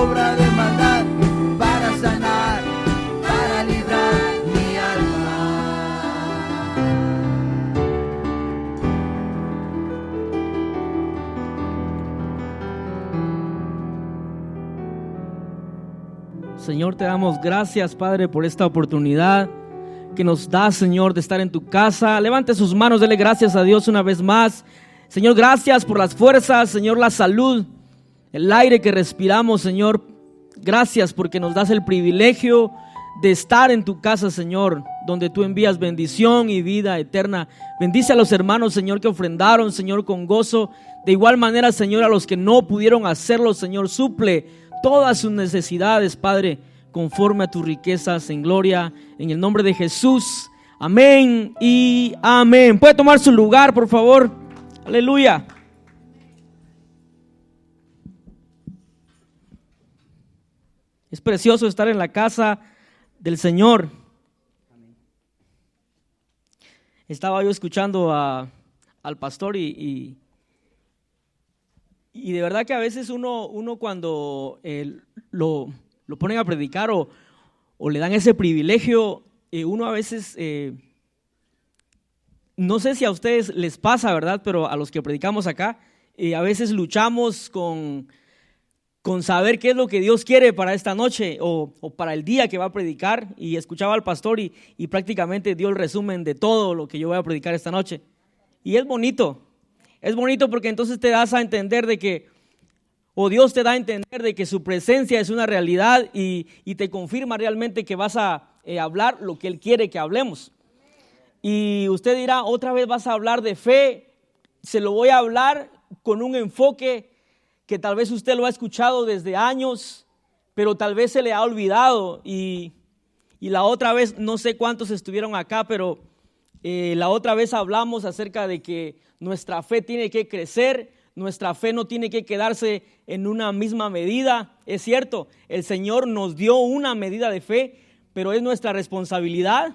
obra de maldad para sanar, para librar mi alma. Señor, te damos gracias, Padre, por esta oportunidad que nos da, Señor, de estar en tu casa. Levante sus manos, dele gracias a Dios una vez más. Señor, gracias por las fuerzas, Señor, la salud, el aire que respiramos, Señor. Gracias porque nos das el privilegio de estar en tu casa, Señor, donde tú envías bendición y vida eterna. Bendice a los hermanos, Señor, que ofrendaron, Señor, con gozo. De igual manera, Señor, a los que no pudieron hacerlo, Señor, suple todas sus necesidades, Padre, conforme a tus riquezas en gloria, en el nombre de Jesús. Amén y amén. ¿Puede tomar su lugar, por favor? Aleluya. Es precioso estar en la casa del Señor. Estaba yo escuchando al pastor y de verdad que a veces uno cuando lo ponen a predicar o le dan ese privilegio, uno a veces, no sé si a ustedes les pasa, ¿verdad? Pero a los que predicamos acá, a veces luchamos con saber qué es lo que Dios quiere para esta noche o para el día que va a predicar. Y escuchaba al pastor y prácticamente dio el resumen de todo lo que yo voy a predicar esta noche. Y es bonito porque entonces te das a entender de que, o Dios te da a entender de que su presencia es una realidad y te confirma realmente que vas a hablar lo que Él quiere que hablemos. Y usted dirá, otra vez vas a hablar de fe. Se lo voy a hablar con un enfoque que tal vez usted lo ha escuchado desde años, pero tal vez se le ha olvidado. Y la otra vez, no sé cuántos estuvieron acá, pero la otra vez hablamos acerca de que nuestra fe tiene que crecer, nuestra fe no tiene que quedarse en una misma medida. Es cierto, el Señor nos dio una medida de fe, pero es nuestra responsabilidad,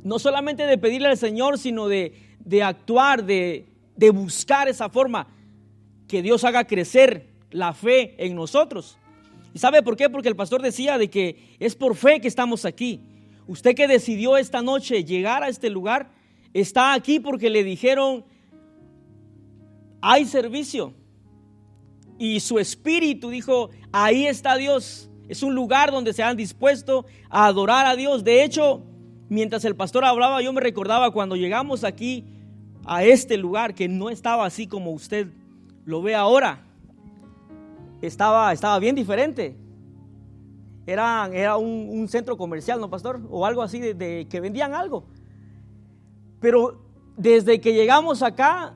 no solamente de pedirle al Señor, sino de actuar, de buscar esa forma que Dios haga crecer la fe en nosotros. ¿Y sabe por qué? Porque el pastor decía de que es por fe que estamos aquí. Usted que decidió esta noche llegar a este lugar, está aquí porque le dijeron, hay servicio. Y su espíritu dijo, ahí está Dios. Es un lugar donde se han dispuesto a adorar a Dios. De hecho, mientras el pastor hablaba, yo me recordaba cuando llegamos aquí a este lugar, que no estaba así como usted lo ve ahora. Estaba bien diferente. Era un centro comercial, ¿no, pastor? O algo así de que vendían algo. Pero desde que llegamos acá,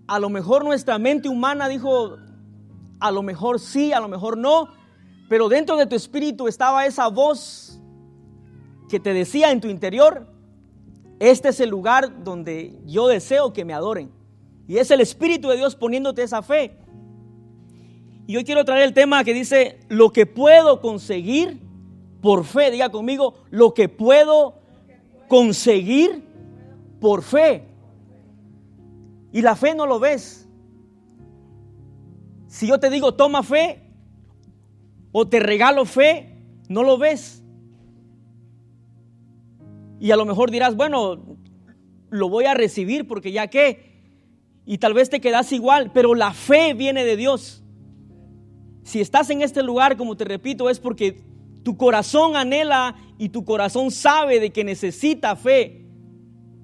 a lo mejor nuestra mente humana dijo, a lo mejor sí, a lo mejor no, pero dentro de tu espíritu estaba esa voz que te decía en tu interior, este es el lugar donde yo deseo que me adoren. Y es el Espíritu de Dios poniéndote esa fe. Y hoy quiero traer el tema que dice, lo que puedo conseguir por fe. Diga conmigo, lo que puedo conseguir por fe. Y la fe no lo ves. Si yo te digo, toma fe, o te regalo fe, no lo ves. Y a lo mejor dirás, bueno, lo voy a recibir porque ya que, y tal vez te quedas igual, pero la fe viene de Dios. Si estás en este lugar, como te repito, es porque tu corazón anhela y tu corazón sabe de que necesita fe.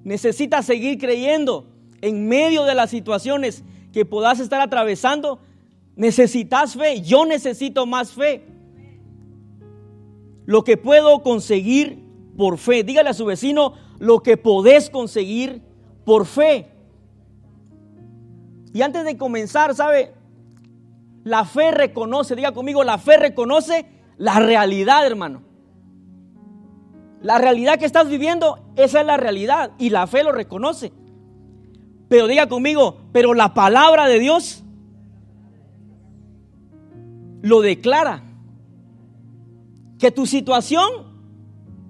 Necesita seguir creyendo en medio de las situaciones que puedas estar atravesando. Necesitas fe. Yo necesito más fe. Lo que puedo conseguir por fe. Dígale a su vecino, lo que podés conseguir por fe. Y antes de comenzar, ¿sabe? La fe reconoce, diga conmigo, la fe reconoce la realidad, hermano. La realidad que estás viviendo, esa es la realidad y la fe lo reconoce. Pero diga conmigo, pero la palabra de Dios lo declara. Que tu situación,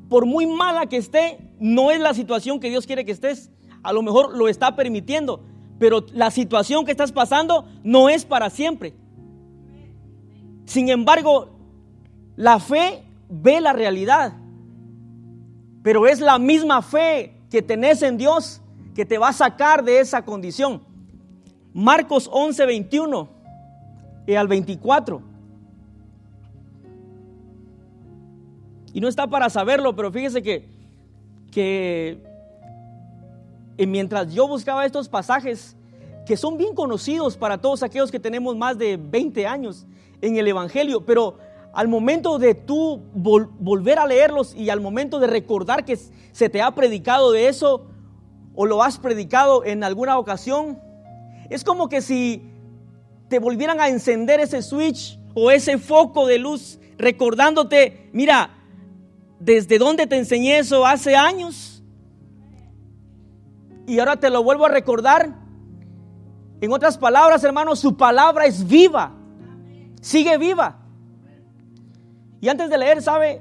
por muy mala que esté, no es la situación que Dios quiere que estés. A lo mejor lo está permitiendo, pero la situación que estás pasando no es para siempre. Sin embargo, la fe ve la realidad, pero es la misma fe que tenés en Dios que te va a sacar de esa condición. Marcos 11, 21 y al 24. Y no está para saberlo, pero fíjese que mientras yo buscaba estos pasajes que son bien conocidos para todos aquellos que tenemos más de 20 años en el Evangelio, pero al momento de tú volver a leerlos y al momento de recordar que se te ha predicado de eso o lo has predicado en alguna ocasión, es como que si te volvieran a encender ese switch o ese foco de luz recordándote, mira, desde dónde te enseñé eso hace años y ahora te lo vuelvo a recordar. En otras palabras, hermanos, su palabra es viva, sigue viva. Y antes de leer, ¿sabe?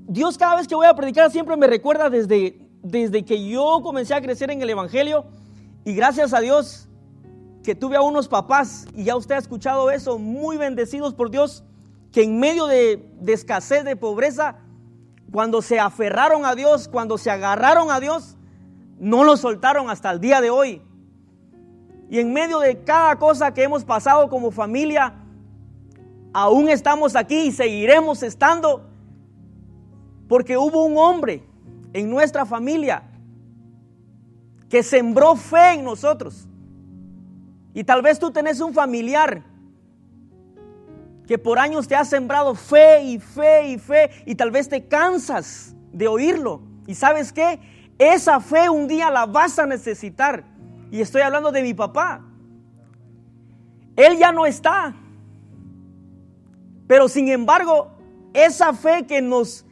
Dios cada vez que voy a predicar siempre me recuerda desde que yo comencé a crecer en el Evangelio, y gracias a Dios que tuve a unos papás, y ya usted ha escuchado eso, muy bendecidos por Dios, que en medio de escasez, de pobreza, cuando se aferraron a Dios, cuando se agarraron a Dios, no lo soltaron hasta el día de hoy. Y en medio de cada cosa que hemos pasado como familia, aún estamos aquí y seguiremos estando, porque hubo un hombre en nuestra familia que sembró fe en nosotros. Y tal vez tú tenés un familiar que por años te ha sembrado fe y fe y fe, y tal vez te cansas de oírlo. ¿Y sabes qué? Esa fe un día la vas a necesitar. Y estoy hablando de mi papá. Él ya no está, pero sin embargo, esa fe que nos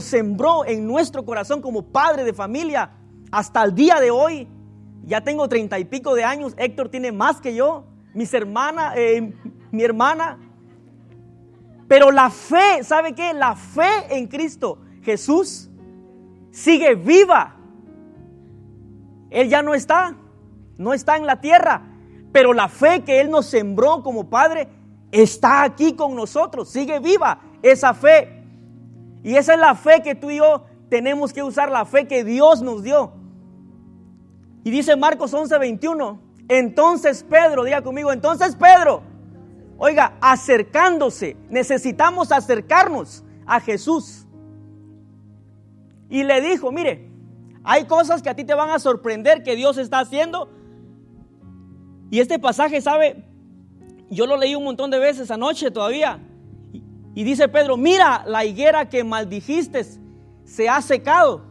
sembró en nuestro corazón como padre de familia, hasta el día de hoy, ya tengo 30 y pico de años, Héctor tiene más que yo, mi hermana, pero la fe, ¿sabe qué? La fe en Cristo Jesús sigue viva. Él ya no está en la tierra, pero la fe que Él nos sembró como padre está aquí con nosotros, sigue viva esa fe. Y esa es la fe que tú y yo tenemos que usar, la fe que Dios nos dio. Y dice Marcos 11, 21, entonces Pedro, diga conmigo, entonces Pedro, oiga, acercándose, necesitamos acercarnos a Jesús. Y le dijo, mire, hay cosas que a ti te van a sorprender que Dios está haciendo. Y este pasaje, ¿sabe? Yo lo leí un montón de veces anoche todavía. Y dice Pedro, mira, la higuera que maldijiste se ha secado.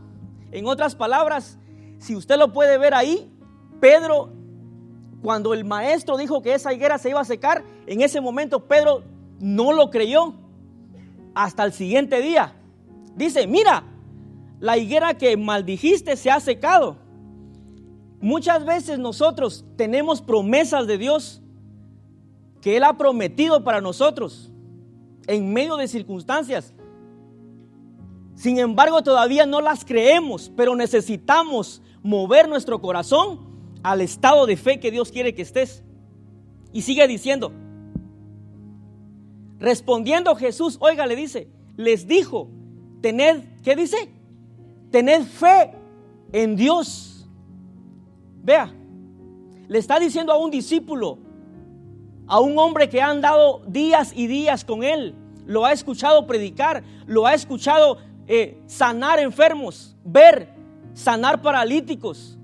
En otras palabras, si usted lo puede ver ahí, Pedro, cuando el maestro dijo que esa higuera se iba a secar, en ese momento Pedro no lo creyó hasta el siguiente día. Dice, mira, la higuera que maldijiste se ha secado. Muchas veces nosotros tenemos promesas de Dios que Él ha prometido para nosotros en medio de circunstancias. Sin embargo, todavía no las creemos, pero necesitamos mover nuestro corazón al estado de fe que Dios quiere que estés. Y sigue diciendo, respondiendo Jesús, oiga, le dice, les dijo, tened, ¿qué dice? Tened fe en Dios. Vea, le está diciendo a un discípulo, a un hombre que ha andado días y días con él, lo ha escuchado predicar, lo ha escuchado sanar enfermos, sanar paralíticos.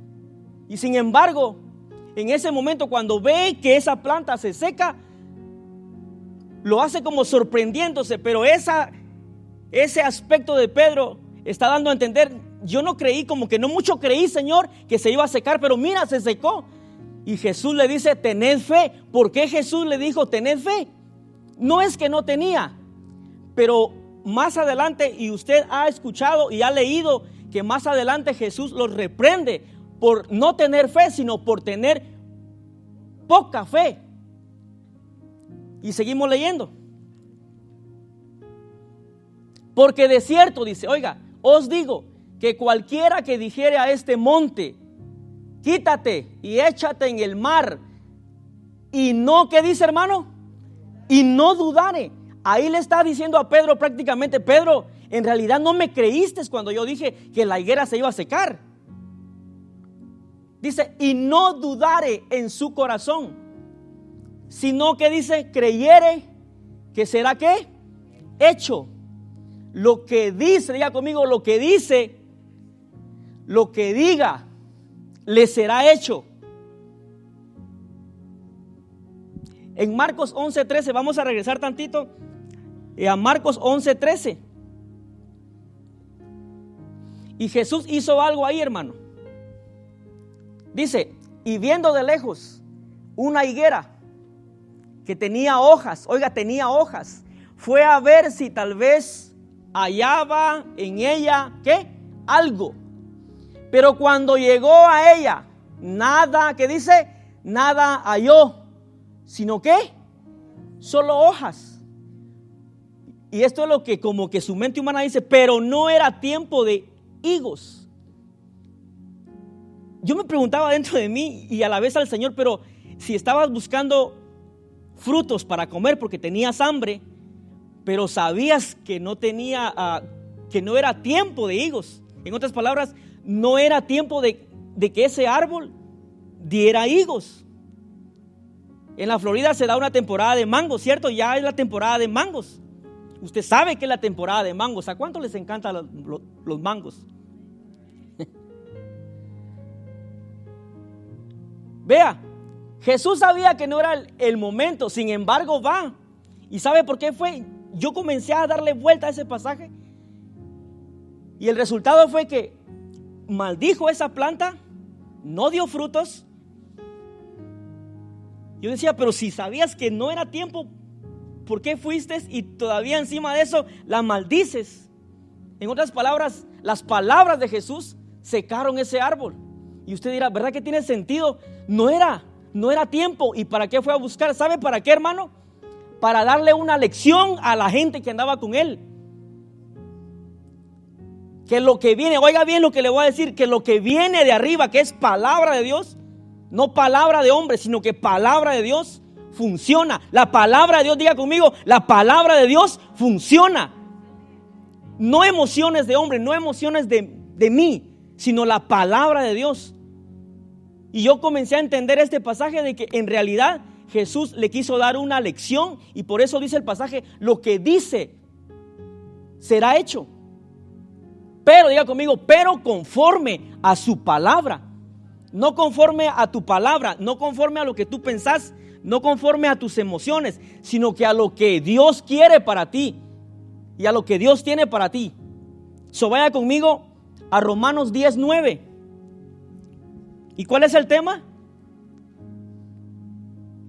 Y sin embargo, en ese momento cuando ve que esa planta se seca, lo hace como sorprendiéndose, pero ese aspecto de Pedro está dando a entender, yo no creí, como que no mucho creí, Señor, que se iba a secar, pero mira, se secó. Y Jesús le dice, tened fe. ¿Por qué Jesús le dijo, tened fe? No es que no tenía, pero más adelante, y usted ha escuchado y ha leído que más adelante Jesús los reprende por no tener fe, sino por tener poca fe. Y seguimos leyendo. Porque de cierto, dice, oiga, os digo que cualquiera que dijere a este monte, quítate y échate en el mar, y no, ¿qué dice, hermano? y no dudare. Ahí le está diciendo a Pedro prácticamente: Pedro, en realidad no me creíste cuando yo dije que la higuera se iba a secar. Dice, y no dudare en su corazón, sino que dice, creyere que será ¿qué? Hecho. Lo que dice, diga conmigo, lo que dice, lo que diga, le será hecho. En Marcos 11:13, vamos a regresar tantito a Marcos 11:13. Y Jesús hizo algo ahí, hermano. Dice, y viendo de lejos una higuera que tenía hojas, oiga, tenía hojas, fue a ver si tal vez hallaba en ella, ¿qué? Algo. Pero cuando llegó a ella, nada, ¿qué dice? Nada halló, sino ¿qué? Solo hojas. Y esto es lo que como que su mente humana dice, pero no era tiempo de higos. Yo me preguntaba dentro de mí y a la vez al Señor, pero si estabas buscando frutos para comer porque tenías hambre, pero sabías que no tenía, que no era tiempo de higos. En otras palabras, no era tiempo de que ese árbol diera higos. En la Florida se da una temporada de mangos, ¿cierto? Ya es la temporada de mangos. Usted sabe que es la temporada de mangos. ¿A cuánto les encantan los mangos? Vea, Jesús sabía que no era el momento, sin embargo va. ¿Y sabe por qué fue? Yo comencé a darle vuelta a ese pasaje y el resultado fue que maldijo esa planta, no dio frutos. Yo decía, pero si sabías que no era tiempo, ¿por qué fuiste y todavía encima de eso la maldices? En otras palabras, las palabras de Jesús secaron ese árbol. Y usted dirá, ¿verdad que tiene sentido? No era tiempo. ¿Y para qué fue a buscar? ¿Sabe para qué, hermano? Para darle una lección a la gente que andaba con él. Que lo que viene, oiga bien lo que le voy a decir, que lo que viene de arriba, que es palabra de Dios, no palabra de hombre, sino que palabra de Dios funciona. La palabra de Dios, diga conmigo, la palabra de Dios funciona. No emociones de hombre, no emociones de mí, sino la palabra de Dios. Y yo comencé a entender este pasaje de que en realidad Jesús le quiso dar una lección y por eso dice el pasaje, lo que dice será hecho. Pero, diga conmigo, pero conforme a su palabra. No conforme a tu palabra, no conforme a lo que tú pensás, no conforme a tus emociones, sino que a lo que Dios quiere para ti y a lo que Dios tiene para ti. Vaya conmigo a Romanos 10:9. ¿Y cuál es el tema?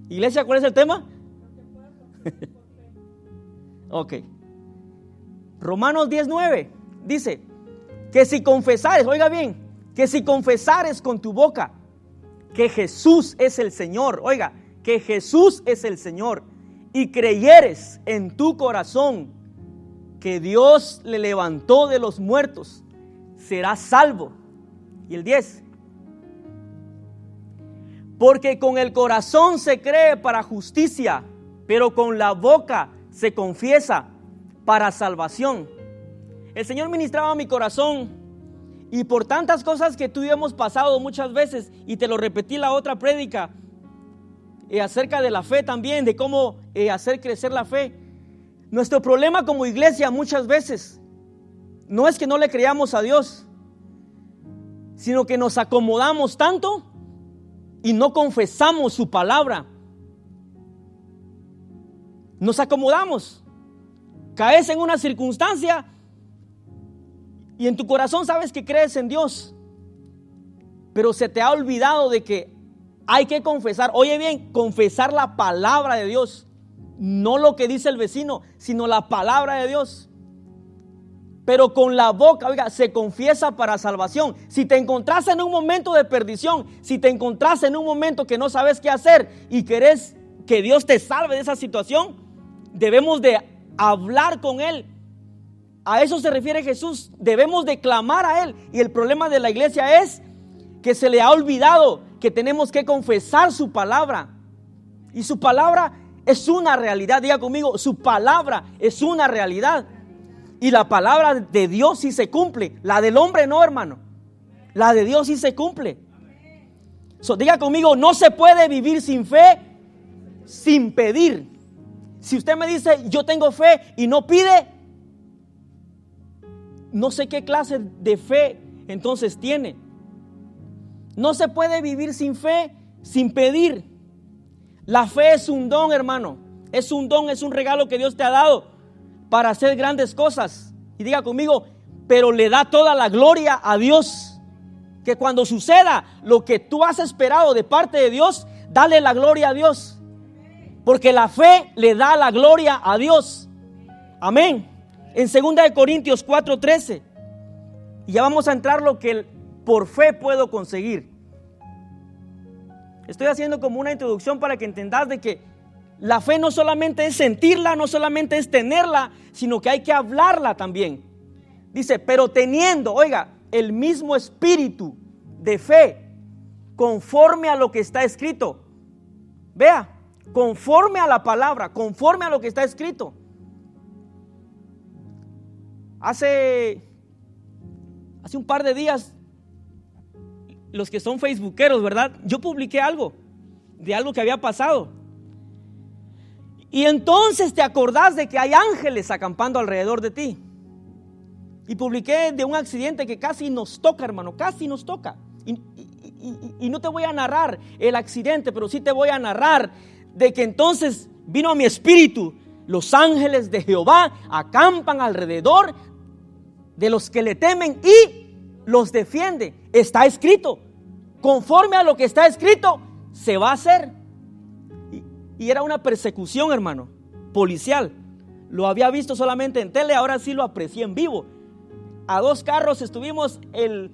Iglesia, ¿cuál es el tema? Ok. Romanos 10:9 dice que si confesares, oiga bien, que si confesares con tu boca que Jesús es el Señor, oiga, que Jesús es el Señor, y creyeres en tu corazón que Dios le levantó de los muertos, serás salvo. Y el 10. Porque con el corazón se cree para justicia, pero con la boca se confiesa para salvación. El Señor ministraba mi corazón y por tantas cosas que tú y yo hemos pasado muchas veces, y te lo repetí la otra prédica, acerca de la fe también, de cómo hacer crecer la fe. Nuestro problema como iglesia muchas veces no es que no le creamos a Dios, sino que nos acomodamos tanto y no confesamos su palabra. Nos acomodamos. Caes en una circunstancia y en tu corazón sabes que crees en Dios, pero se te ha olvidado de que hay que confesar. Oye bien, confesar la palabra de Dios, no lo que dice el vecino, sino la palabra de Dios. Pero con la boca, oiga, se confiesa para salvación. Si te encontrás en un momento de perdición, si te encontrás en un momento que no sabes qué hacer y querés que Dios te salve de esa situación, debemos de hablar con Él. A eso se refiere Jesús. Debemos de clamar a Él. Y el problema de la iglesia es que se le ha olvidado que tenemos que confesar su palabra. Y su palabra es una realidad. Diga conmigo, su palabra es una realidad. Y la palabra de Dios sí se cumple. La del hombre no, hermano. La de Dios sí se cumple. Diga conmigo, no se puede vivir sin fe, sin pedir. Si usted me dice, yo tengo fe y no pide, no sé qué clase de fe entonces tiene. No se puede vivir sin fe, sin pedir. La fe es un don, hermano. Es un don, es un regalo que Dios te ha dado para hacer grandes cosas. Y diga conmigo, pero le da toda la gloria a Dios. Que cuando suceda lo que tú has esperado de parte de Dios, dale la gloria a Dios. Porque la fe le da la gloria a Dios. Amén. En 2 Corintios 4:13. Y ya vamos a entrar lo que por fe puedo conseguir. Estoy haciendo como una introducción para que entendas de que la fe no solamente es sentirla, no solamente es tenerla, sino que hay que hablarla también. Dice, pero teniendo, oiga, el mismo espíritu de fe, conforme a lo que está escrito. Vea, conforme a la palabra, conforme a lo que está escrito. Hace un par de días, los que son facebookeros, ¿verdad? Yo publiqué algo que había pasado. Y entonces te acordás de que hay ángeles acampando alrededor de ti. Y publiqué de un accidente que casi nos toca, hermano, casi nos toca. Y no te voy a narrar el accidente, pero sí te voy a narrar de que entonces vino a mi espíritu: los ángeles de Jehová acampan alrededor de los que le temen y los defiende. Está escrito. Conforme a lo que está escrito, se va a hacer. Y era una persecución, hermano, policial. Lo había visto solamente en tele, ahora sí lo aprecié en vivo. A 2 carros estuvimos, el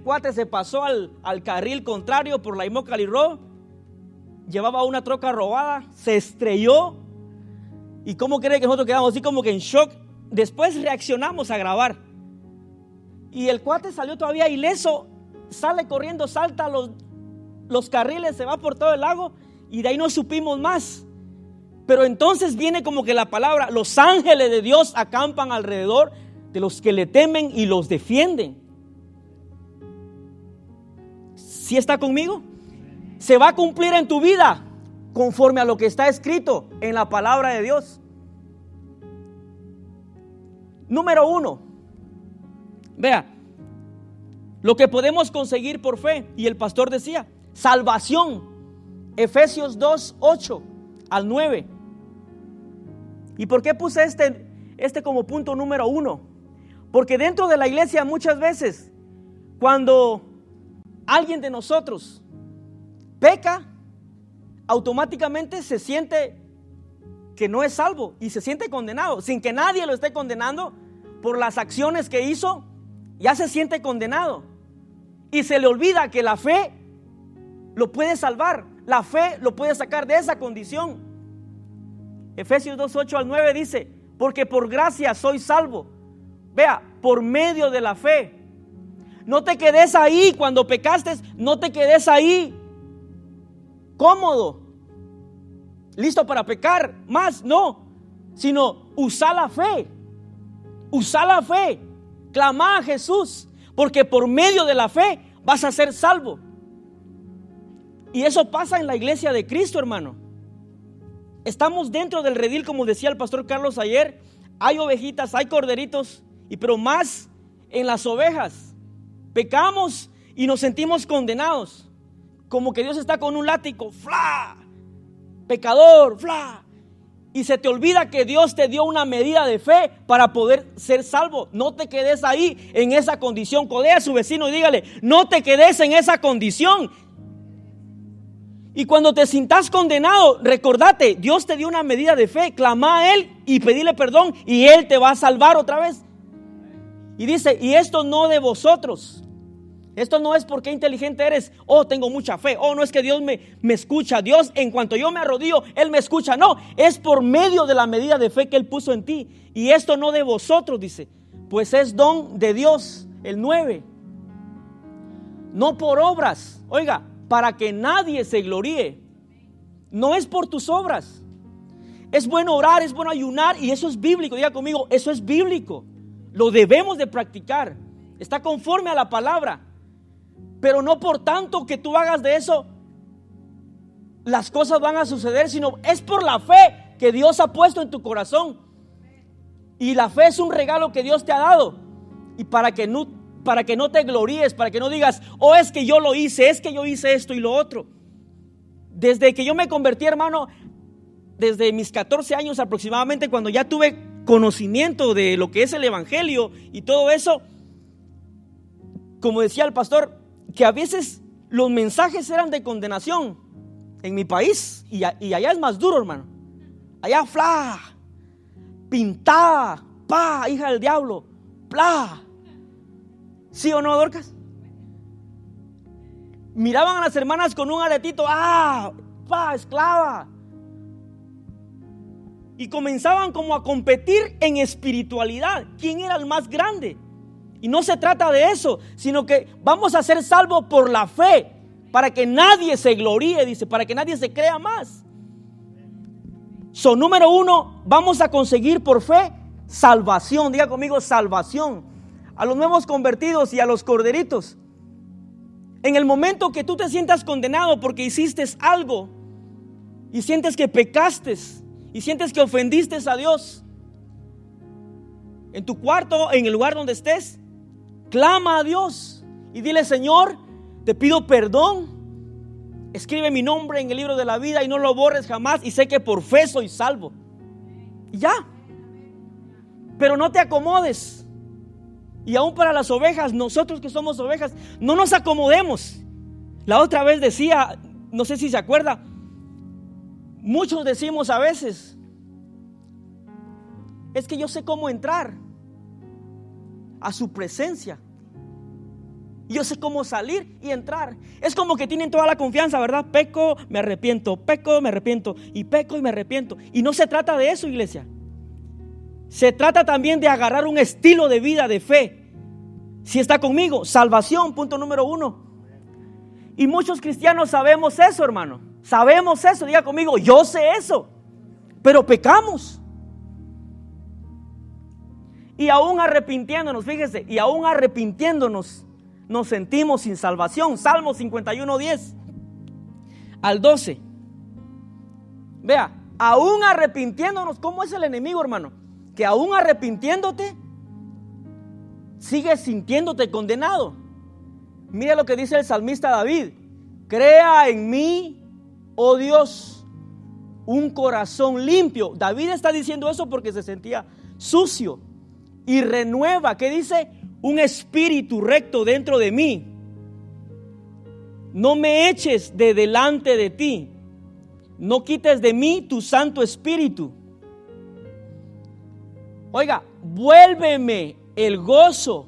cuate se pasó al carril contrario por la Immokalee Road. Llevaba una troca robada, se estrelló. ¿Y cómo cree que nosotros quedamos así como que en shock? Después reaccionamos a grabar. Y el cuate salió todavía ileso, sale corriendo, salta los carriles, se va por todo el lago y de ahí no supimos más. Pero entonces viene como que la palabra: los ángeles de Dios acampan alrededor de los que le temen y los defienden. ¿Sí está conmigo? Se va a cumplir en tu vida conforme a lo que está escrito en la palabra de Dios. Número 1, vea lo que podemos conseguir por fe. Y el pastor decía: salvación. Efesios 2:8 al 9. ¿Y por qué puse este como punto número 1? Porque dentro de la iglesia muchas veces, cuando alguien de nosotros peca, automáticamente se siente que no es salvo y se siente condenado, sin que nadie lo esté condenando por las acciones que hizo. Ya se siente condenado y se le olvida que la fe lo puede salvar, la fe lo puede sacar de esa condición. Efesios 2:8 al 9 dice: porque por gracia soy salvo. Vea, por medio de la fe. No te quedes ahí cuando pecaste, no te quedes ahí cómodo, listo para pecar más, no, sino usa la fe. Usa la fe. Clama a Jesús, porque por medio de la fe vas a ser salvo. Y eso pasa en la iglesia de Cristo, hermano. Estamos dentro del redil, como decía el pastor Carlos ayer. Hay ovejitas, hay corderitos, pero más en las ovejas. Pecamos y nos sentimos condenados, como que Dios está con un látigo, ¡fla! Pecador, ¡fla! Y se te olvida que Dios te dio una medida de fe para poder ser salvo. No te quedes ahí en esa condición. Codea a su vecino y dígale: no te quedes en esa condición. Y cuando te sientas condenado, recordate, Dios te dio una medida de fe. Clama a Él y pedile perdón y Él te va a salvar otra vez. Y dice: y esto no de vosotros. Esto no es porque inteligente eres. Oh, tengo mucha fe. Oh, no es que Dios me escucha. Dios, en cuanto yo me arrodillo, Él me escucha. No, es por medio de la medida de fe que Él puso en ti. Y esto no de vosotros, dice, pues es don de Dios. El 9. No por obras. Oiga, para que nadie se gloríe. No es por tus obras, Es bueno orar, es bueno ayunar, y eso es bíblico. Diga conmigo, eso es bíblico. Lo debemos de practicar. Está conforme a la palabra. Pero no por tanto que tú hagas de eso las cosas van a suceder, sino es por la fe que Dios ha puesto en tu corazón. Y la fe es un regalo que Dios te ha dado. Y para que no te gloríes, para que no digas, oh, es que yo lo hice, es que yo hice esto y lo otro. Desde que yo me convertí, hermano, desde mis 14 años aproximadamente, cuando ya tuve conocimiento de lo que es el evangelio y todo eso, como decía el pastor, que a veces los mensajes eran de condenación en mi país, y allá es más duro, hermano. Allá, fla, pintada, pa, hija del diablo, pla. ¿Sí o no, Dorcas? Miraban a las hermanas con un aretito, pa, esclava. Y comenzaban como a competir en espiritualidad. ¿Quién era el más grande? Y no se trata de eso, sino que vamos a ser salvos por la fe, para que nadie se gloríe, dice, para que nadie se crea más. Número 1, vamos a conseguir por fe salvación. Diga conmigo, salvación. A los nuevos convertidos y a los corderitos. En el momento que tú te sientas condenado porque hiciste algo y sientes que pecaste y sientes que ofendiste a Dios, en tu cuarto, en el lugar donde estés, clama a Dios y dile: Señor, te pido perdón, escribe mi nombre en el libro de la vida y no lo borres jamás, y sé que por fe soy salvo. Y ya. Pero no te acomodes. Y aún para las ovejas, nosotros que somos ovejas, no nos acomodemos. La otra vez decía, no sé si se acuerda, muchos decimos a veces: es que yo sé cómo entrar a su presencia, yo sé cómo salir y entrar. Es como que tienen toda la confianza, ¿verdad? Peco, me arrepiento, y peco y me arrepiento. Y no se trata de eso, iglesia. Se trata también de agarrar un estilo de vida de fe. Si está conmigo, salvación, punto número 1. Y muchos cristianos sabemos eso, hermano. Sabemos eso, diga conmigo, yo sé eso. Pero pecamos. Y aún arrepintiéndonos, fíjese, y aún arrepintiéndonos, nos sentimos sin salvación. Salmo 51:10 al 12. Vea, aún arrepintiéndonos, ¿cómo es el enemigo, hermano? Que aún arrepintiéndote, sigues sintiéndote condenado. Mira lo que dice el salmista David: crea en mí, oh Dios, un corazón limpio. David está diciendo eso porque se sentía sucio. Y renueva, ¿qué dice? Un espíritu recto dentro de mí. No me eches de delante de ti. No quites de mí tu Santo Espíritu. Oiga, vuélveme el gozo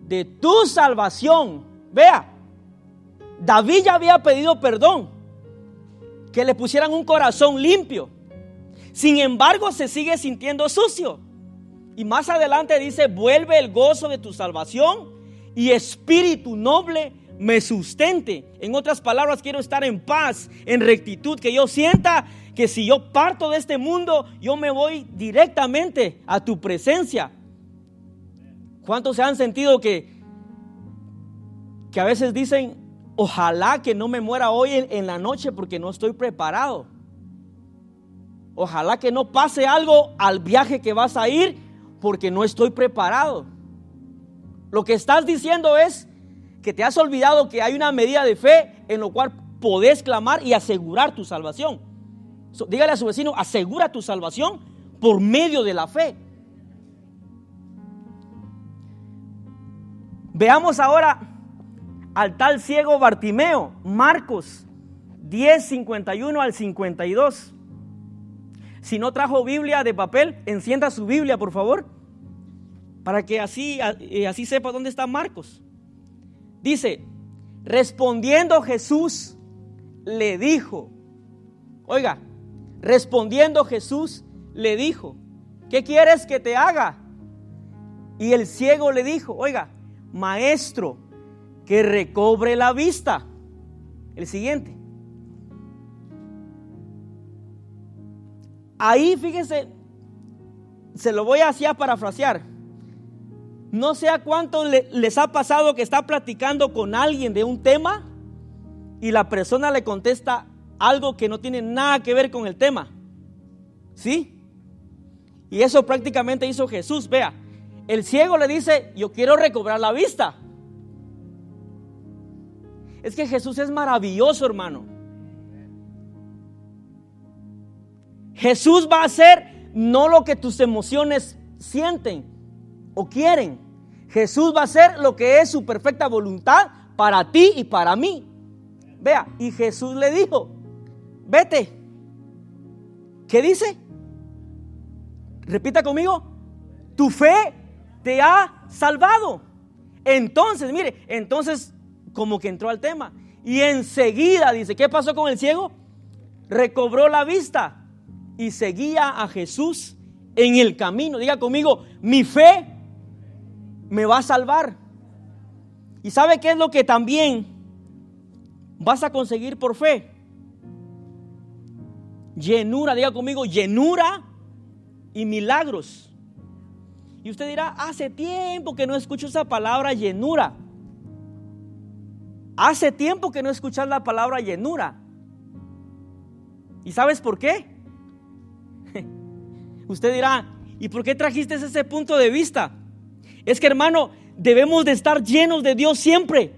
de tu salvación. Vea, David ya había pedido perdón, que le pusieran un corazón limpio. Sin embargo, se sigue sintiendo sucio. Y más adelante dice: vuelve el gozo de tu salvación y espíritu noble me sustente. En otras palabras, quiero estar en paz, en rectitud, que yo sienta que si yo parto de este mundo, yo me voy directamente a tu presencia. ¿Cuántos se han sentido que a veces dicen: ojalá que no me muera hoy en la noche porque no estoy preparado? Ojalá que no pase algo al viaje que vas a ir porque no estoy preparado. Lo que estás diciendo es que te has olvidado que hay una medida de fe en lo cual podés clamar y asegurar tu salvación. Dígale a su vecino: asegura tu salvación por medio de la fe. Veamos ahora al tal ciego Bartimeo, Marcos 10:51 al 52. Si no trajo Biblia de papel, encienda su Biblia, por favor, para que así sepa dónde está Marcos. Dice: respondiendo Jesús le dijo. Oiga, respondiendo Jesús le dijo: ¿qué quieres que te haga? Y el ciego le dijo: oiga, maestro, que recobre la vista. El siguiente: ahí fíjense, se lo voy así a parafrasear. No sé a cuántos les ha pasado que está platicando con alguien de un tema y la persona le contesta algo que no tiene nada que ver con el tema. ¿Sí? Y eso prácticamente hizo Jesús. Vea, el ciego le dice: yo quiero recobrar la vista. Es que Jesús es maravilloso, hermano. Jesús va a hacer no lo que tus emociones sienten o quieren. Jesús va a hacer lo que es su perfecta voluntad para ti y para mí. Vea, y Jesús le dijo: vete. ¿Qué dice? Repita conmigo: tu fe te ha salvado. Entonces, mire, como que entró al tema. Y enseguida dice, ¿qué pasó con el ciego? Recobró la vista y seguía a Jesús en el camino. Diga conmigo: mi fe me va a salvar. ¿Y sabe qué es lo que también vas a conseguir por fe? Llenura. Diga conmigo: llenura y milagros. Y usted dirá: hace tiempo que no escucho esa palabra llenura. Hace tiempo que no escuchas la palabra llenura. ¿Y sabes por qué? Usted dirá: ¿y por qué trajiste ese punto de vista? Es que, hermano, debemos de estar llenos de Dios siempre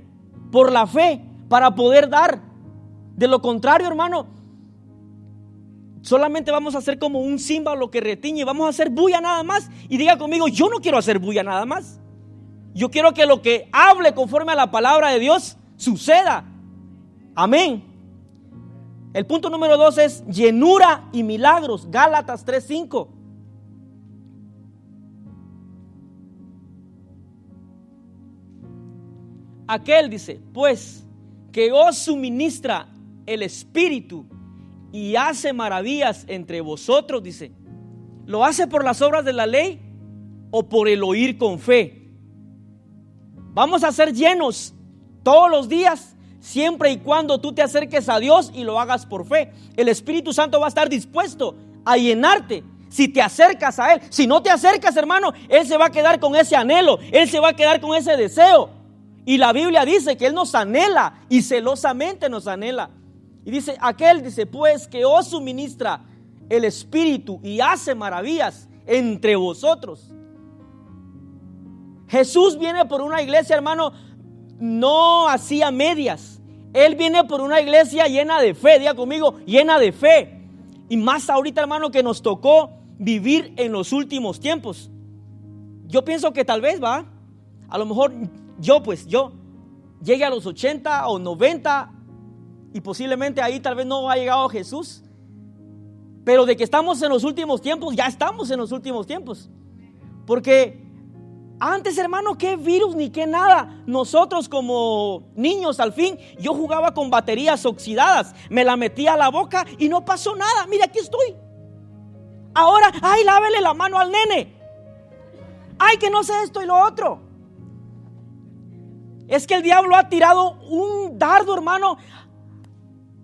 por la fe para poder dar. De lo contrario, hermano, solamente vamos a hacer como un címbalo que retiñe. Vamos a hacer bulla nada más. Y diga conmigo: yo no quiero hacer bulla nada más. Yo quiero que lo que hable conforme a la palabra de Dios suceda. Amén. El punto número 2 es llenura y milagros. Gálatas 3:5. Aquel dice: pues que os suministra el Espíritu y hace maravillas entre vosotros, dice, ¿lo hace por las obras de la ley o por el oír con fe? Vamos a ser llenos todos los días, siempre y cuando tú te acerques a Dios y lo hagas por fe. El Espíritu Santo va a estar dispuesto a llenarte si te acercas a Él. Si no te acercas, hermano, Él se va a quedar con ese anhelo, Él se va a quedar con ese deseo. Y la Biblia dice que Él nos anhela y celosamente nos anhela. Y dice, aquel dice, pues que os suministra el Espíritu y hace maravillas entre vosotros. Jesús viene por una iglesia, hermano, no hacía medias. Él viene por una iglesia llena de fe. Diga conmigo: llena de fe. Y más ahorita, hermano, que nos tocó vivir en los últimos tiempos. Yo pienso que tal vez a lo mejor yo llegue a los 80 o 90 y posiblemente ahí tal vez no ha llegado Jesús. Pero de que estamos en los últimos tiempos, ya estamos en los últimos tiempos. Porque antes, hermano, qué virus ni qué nada. Nosotros como niños, al fin, yo jugaba con baterías oxidadas, me la metía a la boca y no pasó nada. Mira, aquí estoy. Ahora, ay, lávele la mano al nene. Ay, que no sé esto y lo otro. Es que el diablo ha tirado un dardo, hermano,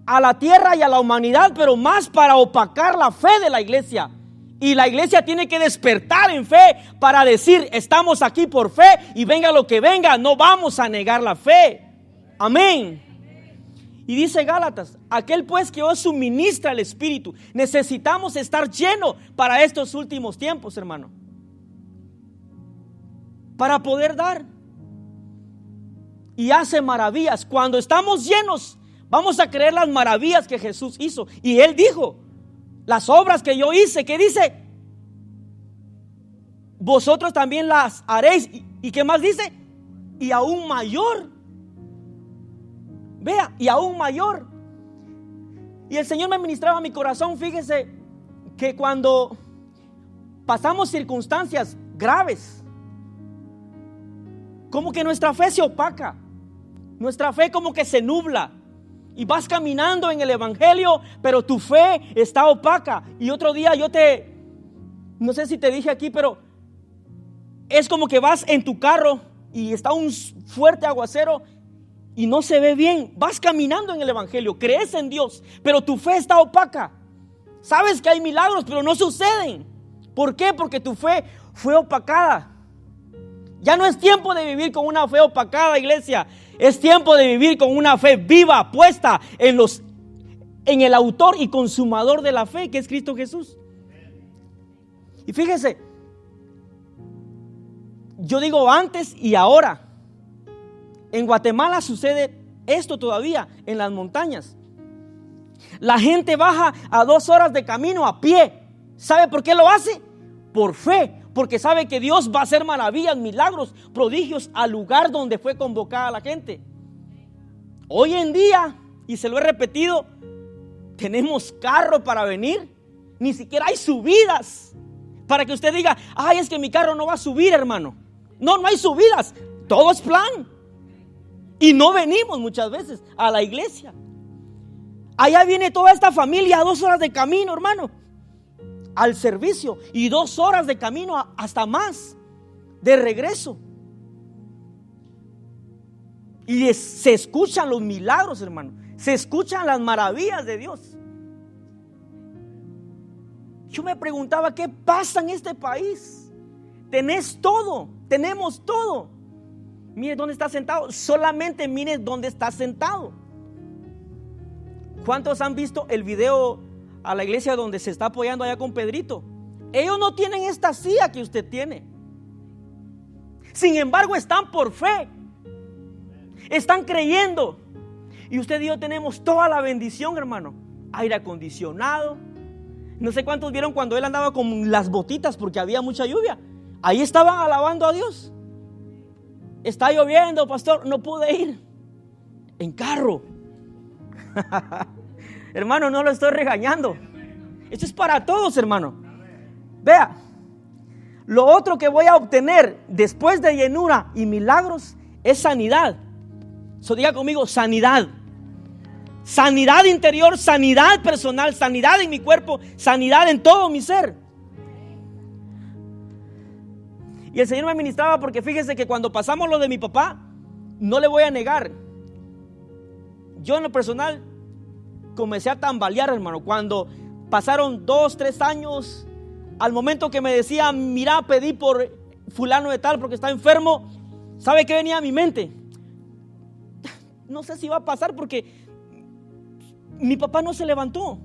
a la tierra y a la humanidad, pero más para opacar la fe de la iglesia. Y la iglesia tiene que despertar en fe para decir: estamos aquí por fe y venga lo que venga, no vamos a negar la fe. Amén. Y dice Gálatas: aquel pues que os suministra el Espíritu. Necesitamos estar llenos para estos últimos tiempos, hermano, para poder dar. Y hace maravillas. Cuando estamos llenos, vamos a creer las maravillas que Jesús hizo. Y Él dijo: las obras que yo hice, ¿qué dice? Vosotros también las haréis. ¿Y qué más dice? Y aún mayor. Vea, y aún mayor. Y el Señor me ministraba a mi corazón. Fíjese que cuando pasamos circunstancias graves, como que nuestra fe se opaca, nuestra fe como que se nubla. Y vas caminando en el evangelio, pero tu fe está opaca. Y otro día no sé si te dije aquí, pero es como que vas en tu carro y está un fuerte aguacero y no se ve bien. Vas caminando en el evangelio, crees en Dios, pero tu fe está opaca. Sabes que hay milagros, pero no suceden. ¿Por qué? Porque tu fe fue opacada. Ya no es tiempo de vivir con una fe opacada, iglesia. Es tiempo de vivir con una fe viva, puesta en el autor y consumador de la fe, que es Cristo Jesús. Y fíjese, yo digo antes y ahora. En Guatemala sucede esto todavía, en las montañas. La gente baja a 2 horas de camino a pie. ¿Sabe por qué lo hace? Por fe, porque sabe que Dios va a hacer maravillas, milagros, prodigios al lugar donde fue convocada la gente. Hoy en día, y se lo he repetido, tenemos carro para venir. Ni siquiera hay subidas para que usted diga, ay, es que mi carro no va a subir, hermano. No hay subidas, todo es plan. Y no venimos muchas veces a la iglesia. Allá viene toda esta familia a 2 horas de camino, hermano, al servicio, y 2 horas de camino hasta más de regreso. Y se escuchan los milagros, hermano. Se escuchan las maravillas de Dios. Yo me preguntaba, ¿qué pasa en este país? Tenés todo, tenemos todo. Mire dónde está sentado. Solamente mire dónde está sentado. ¿Cuántos han visto el video a la iglesia donde se está apoyando allá con Pedrito? Ellos no tienen esta silla que usted tiene. Sin embargo, están por fe. Están creyendo. Y usted y yo tenemos toda la bendición, hermano. Aire acondicionado. No sé cuántos vieron cuando él andaba con las botitas porque había mucha lluvia. Ahí estaban alabando a Dios. Está lloviendo, pastor, no pude ir. En carro. Hermano, no lo estoy regañando. Esto es para todos, hermano. Vea, lo otro que voy a obtener después de llenura y milagros es sanidad. Diga conmigo, sanidad. Sanidad interior, sanidad personal, sanidad en mi cuerpo, sanidad en todo mi ser. Y el Señor me ministraba porque fíjese que cuando pasamos lo de mi papá, no le voy a negar, yo en lo personal comencé a tambalear, hermano. Cuando pasaron 2, 3 años, al momento que me decía, mira, pedí por fulano de tal porque está enfermo, ¿sabe qué venía a mi mente? No sé si va a pasar porque mi papá no se levantó.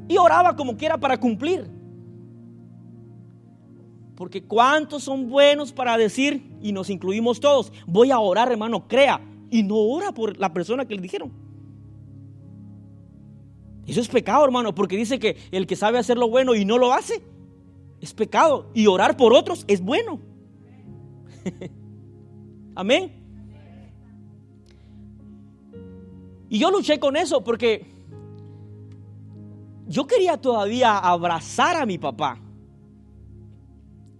Y oraba como quiera para cumplir. Porque cuántos son buenos para decir, y nos incluimos todos, voy a orar, hermano, crea, y no ora por la persona que le dijeron. Eso es pecado, hermano, porque dice que el que sabe hacer lo bueno y no lo hace es pecado, y orar por otros es bueno. Amén. Y yo luché con eso porque yo quería todavía abrazar a mi papá.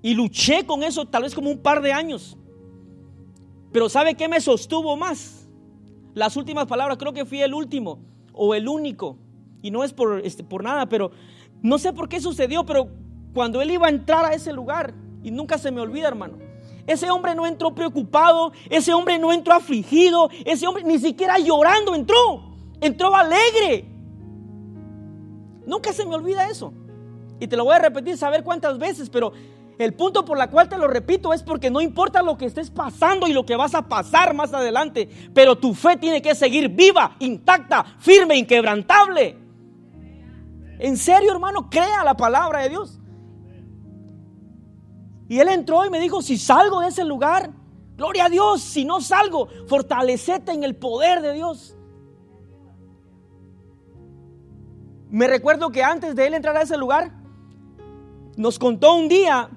Y luché con eso tal vez como un par de años. Pero ¿sabe qué me sostuvo más? Las últimas palabras, creo que fui el último o el único. Y no es por nada, pero no sé por qué sucedió. Pero cuando él iba a entrar a ese lugar, y nunca se me olvida, hermano, ese hombre no entró preocupado, ese hombre no entró afligido, ese hombre ni siquiera llorando entró alegre. Nunca se me olvida eso. Y te lo voy a repetir, saber cuántas veces, pero el punto por la cual te lo repito es porque no importa lo que estés pasando y lo que vas a pasar más adelante, pero tu fe tiene que seguir viva, intacta, firme, inquebrantable. En serio, hermano, crea la palabra de Dios. Y él entró y me dijo, si salgo de ese lugar, gloria a Dios. Si no salgo, fortalecete en el poder de Dios. Me recuerdo que antes de él entrar a ese lugar, nos contó un día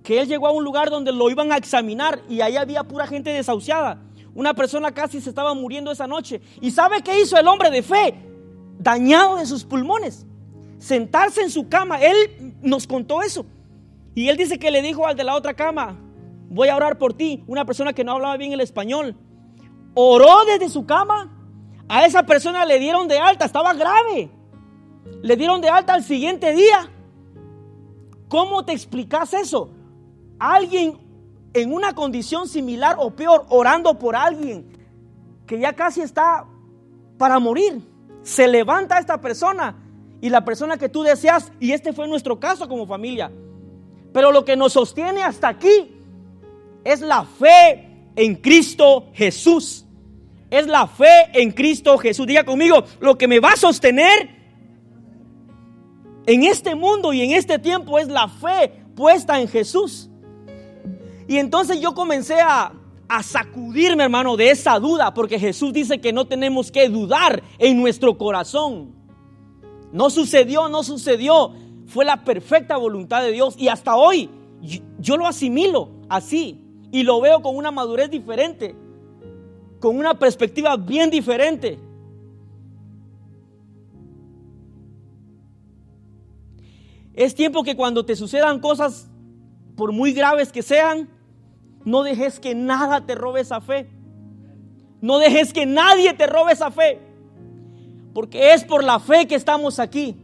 que él llegó a un lugar donde lo iban a examinar y ahí había pura gente desahuciada. Una persona casi se estaba muriendo esa noche. ¿Y sabe qué hizo el hombre de fe? Dañado de sus pulmones, sentarse en su cama. Él nos contó eso. Y él dice que le dijo al de la otra cama, voy a orar por ti. Una persona que no hablaba bien el español. Oró desde su cama. A esa persona le dieron de alta, estaba grave. Le dieron de alta al siguiente día. ¿Cómo te explicas eso? Alguien en una condición similar o peor, orando por alguien que ya casi está para morir. Se levanta esta persona y la persona que tú deseas, y este fue nuestro caso como familia. Pero lo que nos sostiene hasta aquí es la fe en Cristo Jesús. Es la fe en Cristo Jesús. Diga conmigo, lo que me va a sostener en este mundo y en este tiempo es la fe puesta en Jesús. Y entonces yo comencé a sacudirme, hermano, de esa duda, porque Jesús dice que no tenemos que dudar en nuestro corazón. No sucedió, fue la perfecta voluntad de Dios, y hasta hoy yo lo asimilo así y lo veo con una madurez diferente, con una perspectiva bien diferente. Es tiempo que cuando te sucedan cosas, por muy graves que sean, no dejes que nada te robe esa fe. No dejes que nadie te robe esa fe. Porque es por la fe que estamos aquí.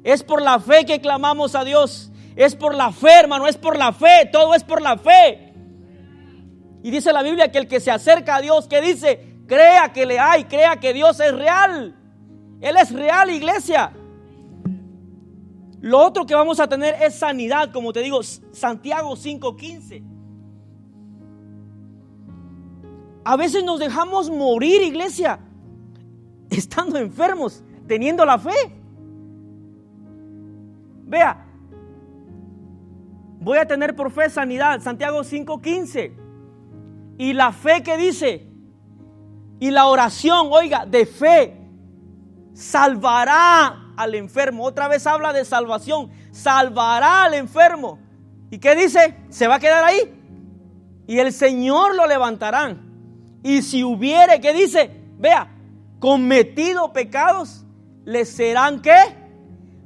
Es por la fe que clamamos a Dios. Es por la fe, hermano, es por la fe. Todo es por la fe. Y dice la Biblia que el que se acerca a Dios, ¿qué dice? Crea que le hay, crea que Dios es real. Él es real, iglesia. Lo otro que vamos a tener es sanidad, como te digo, Santiago 5:15. A veces nos dejamos morir, iglesia, estando enfermos, teniendo la fe. Vea, voy a tener por fe sanidad, Santiago 5:15. Y la fe que dice, y la oración, oiga, de fe, salvará al enfermo. Otra vez habla de salvación, salvará al enfermo. ¿Y qué dice? Se va a quedar ahí. Y el Señor lo levantará. Y si hubiere, ¿qué dice? Vea, cometido pecados, les serán ¿qué?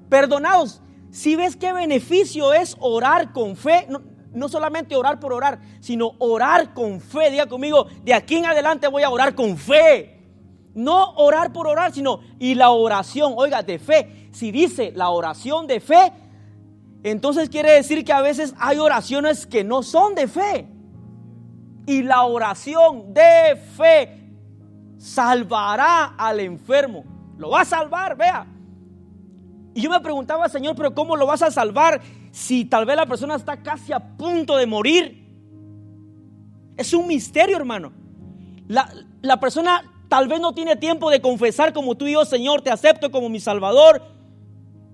Perdonados. Si ves qué beneficio es orar con fe, no solamente orar por orar, sino orar con fe. Diga conmigo, de aquí en adelante voy a orar con fe. No orar por orar, sino, y la oración, oiga, de fe. Si dice la oración de fe, entonces quiere decir que a veces hay oraciones que no son de fe. Y la oración de fe salvará al enfermo. Lo va a salvar, vea. Y yo me preguntaba, Señor, pero ¿cómo lo vas a salvar si tal vez la persona está casi a punto de morir? Es un misterio, hermano. La persona tal vez no tiene tiempo de confesar como tú y yo, Señor, te acepto como mi Salvador.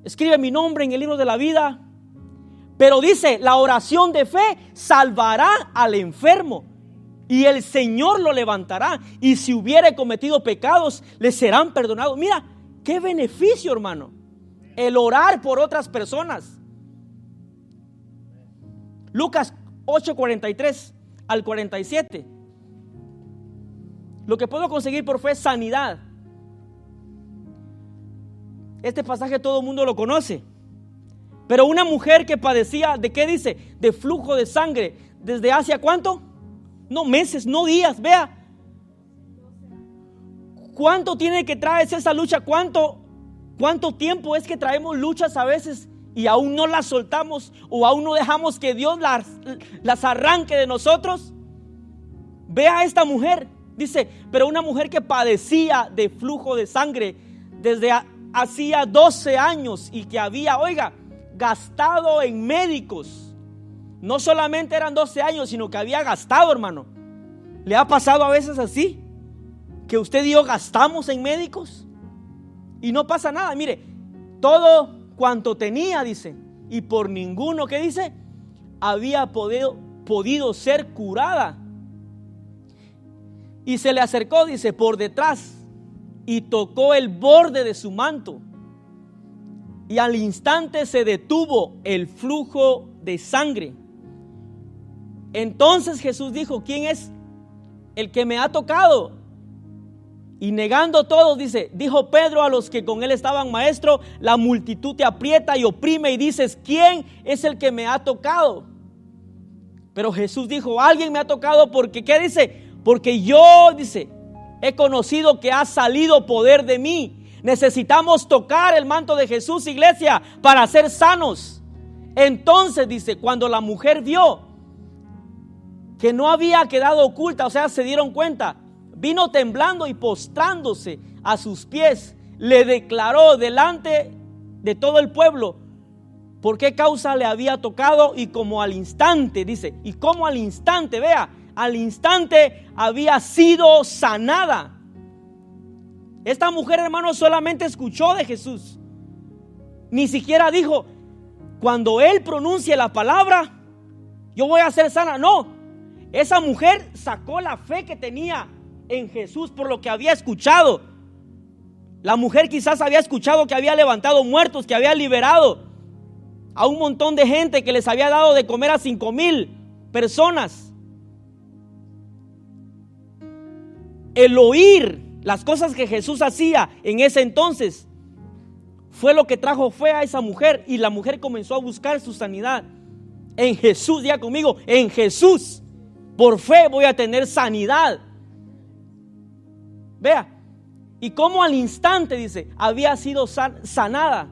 Escribe mi nombre en el libro de la vida. Pero dice, la oración de fe salvará al enfermo. Y el Señor lo levantará. Y si hubiere cometido pecados, le serán perdonados. Mira, qué beneficio, hermano, el orar por otras personas. Lucas 8:43 al 47. Lo que puedo conseguir por fe es sanidad. Este pasaje todo el mundo lo conoce. Pero una mujer que padecía, ¿de qué dice? De flujo de sangre. ¿Desde hace cuánto? No meses, no días, vea. ¿Cuánto tiene que traerse esa lucha? ¿Cuánto tiempo es que traemos luchas a veces y aún no las soltamos o aún no dejamos que Dios las arranque de nosotros? Vea a esta mujer, dice, pero una mujer que padecía de flujo de sangre desde hacía 12 años y que había, oiga, gastado en médicos. No solamente eran 12 años, sino que había gastado, hermano. ¿Le ha pasado a veces así? Que usted y yo gastamos en médicos y no pasa nada. Mire, todo cuanto tenía, dice, y por ninguno, ¿qué dice? Había podido ser curada. Y se le acercó, dice, por detrás y tocó el borde de su manto. Y al instante se detuvo el flujo de sangre. Entonces Jesús dijo, ¿quién es el que me ha tocado? Y negando todos, dijo Pedro a los que con él estaban, maestro, la multitud te aprieta y oprime y dices, ¿quién es el que me ha tocado? Pero Jesús dijo, alguien me ha tocado porque, ¿qué dice? Porque yo, dice, he conocido que ha salido poder de mí. Necesitamos tocar el manto de Jesús, iglesia, para ser sanos. Entonces, dice, cuando la mujer vio que no había quedado oculta, o sea, se dieron cuenta, vino temblando y postrándose a sus pies, le declaró delante de todo el pueblo por qué causa le había tocado, y como al instante, dice, y como al instante, vea, al instante había sido sanada. Esta mujer, hermano, solamente escuchó de Jesús. Ni siquiera dijo, cuando Él pronuncie la palabra, yo voy a ser sana. No, esa mujer sacó la fe que tenía en Jesús por lo que había escuchado. La mujer quizás había escuchado que había levantado muertos, que había liberado a un montón de gente, que les había dado de comer a 5,000 personas. El oír las cosas que Jesús hacía en ese entonces fue lo que trajo fe a esa mujer, y la mujer comenzó a buscar su sanidad en Jesús. Diga conmigo, en Jesús, por fe voy a tener sanidad. Vea, y como al instante, dice, había sido sanada.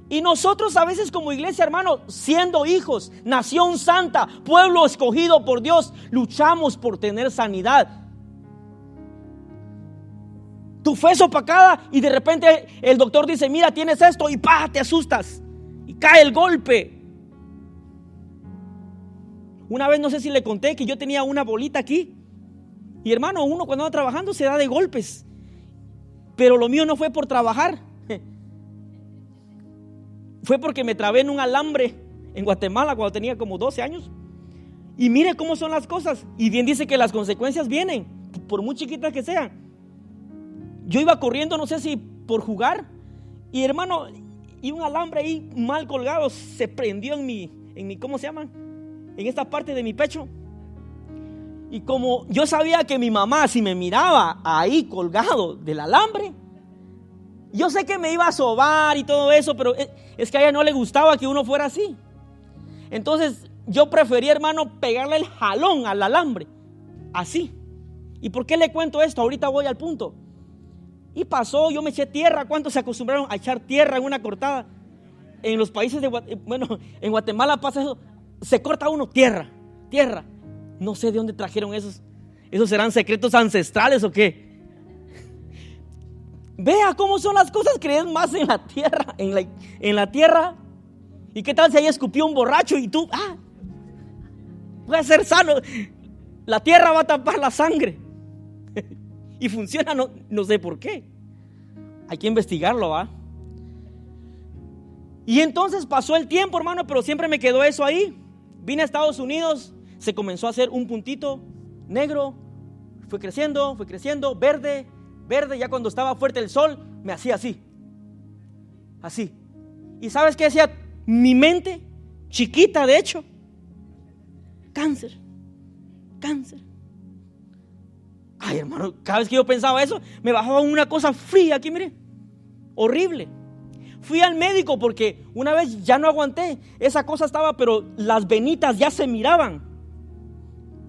Y nosotros a veces como iglesia, hermano, siendo hijos, nación santa, pueblo escogido por Dios, luchamos por tener sanidad. Tu fe es opacada y de repente el doctor dice, mira, tienes esto, y ¡pah!, te asustas y cae el golpe. Una vez, no sé si le conté, que yo tenía una bolita aquí, y hermano, uno cuando anda trabajando se da de golpes, pero lo mío no fue por trabajar, fue porque me trabé en un alambre en Guatemala cuando tenía como 12 años. Y mire cómo son las cosas, y bien dice que las consecuencias vienen, por muy chiquitas que sean. Yo iba corriendo, no sé si por jugar, y hermano, y un alambre ahí mal colgado se prendió en mi ¿cómo se llama? En esta parte de mi pecho. Y como yo sabía que mi mamá, si me miraba ahí colgado del alambre, yo sé que me iba a sobar y todo eso, pero es que a ella no le gustaba que uno fuera así. Entonces yo prefería, hermano, pegarle el jalón al alambre, así. ¿Y por qué le cuento esto? Ahorita voy al punto. Y pasó, yo me eché tierra. ¿Cuántos se acostumbraron a echar tierra en una cortada? En los países en Guatemala pasa eso. Se corta uno, tierra. No sé de dónde trajeron esos. ¿Esos serán secretos ancestrales o qué? Vea cómo son las cosas, crees más en la tierra, en la tierra. ¿Y qué tal si ahí escupió un borracho y tú, puede ser sano? La tierra va a tapar la sangre. Y funciona, no sé por qué. Hay que investigarlo, ¿va? Y entonces pasó el tiempo, hermano, pero siempre me quedó eso ahí. Vine a Estados Unidos, se comenzó a hacer un puntito negro, fue creciendo, verde. Ya cuando estaba fuerte el sol, me hacía así. ¿Y sabes qué decía mi mente? Chiquita, de hecho. Cáncer. Ay, hermano, cada vez que yo pensaba eso, me bajaba una cosa fría aquí, mire, horrible. Fui al médico porque una vez ya no aguanté, esa cosa estaba, pero las venitas ya se miraban.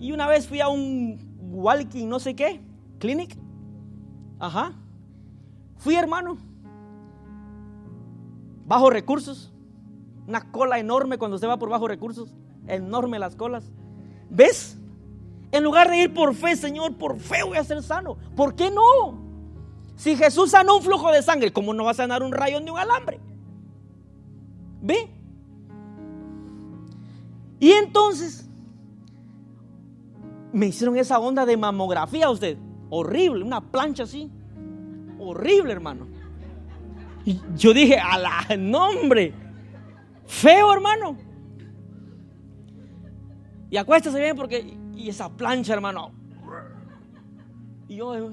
Y una vez fui a un walking, no sé qué, clinic. Fui, hermano, bajo recursos, una cola enorme cuando se va por bajo recursos, enorme las colas. ¿Ves? En lugar de ir por fe, Señor, por fe voy a ser sano. ¿Por qué no? Si Jesús sanó un flujo de sangre, ¿cómo no va a sanar un rayón de un alambre? ¿Ve? Y entonces me hicieron esa onda de mamografía, usted. Horrible, una plancha así. Horrible, hermano. Y yo dije, ¡ala, nombre! Feo, hermano. Y acuéstese bien porque... Y esa plancha, hermano. Y yo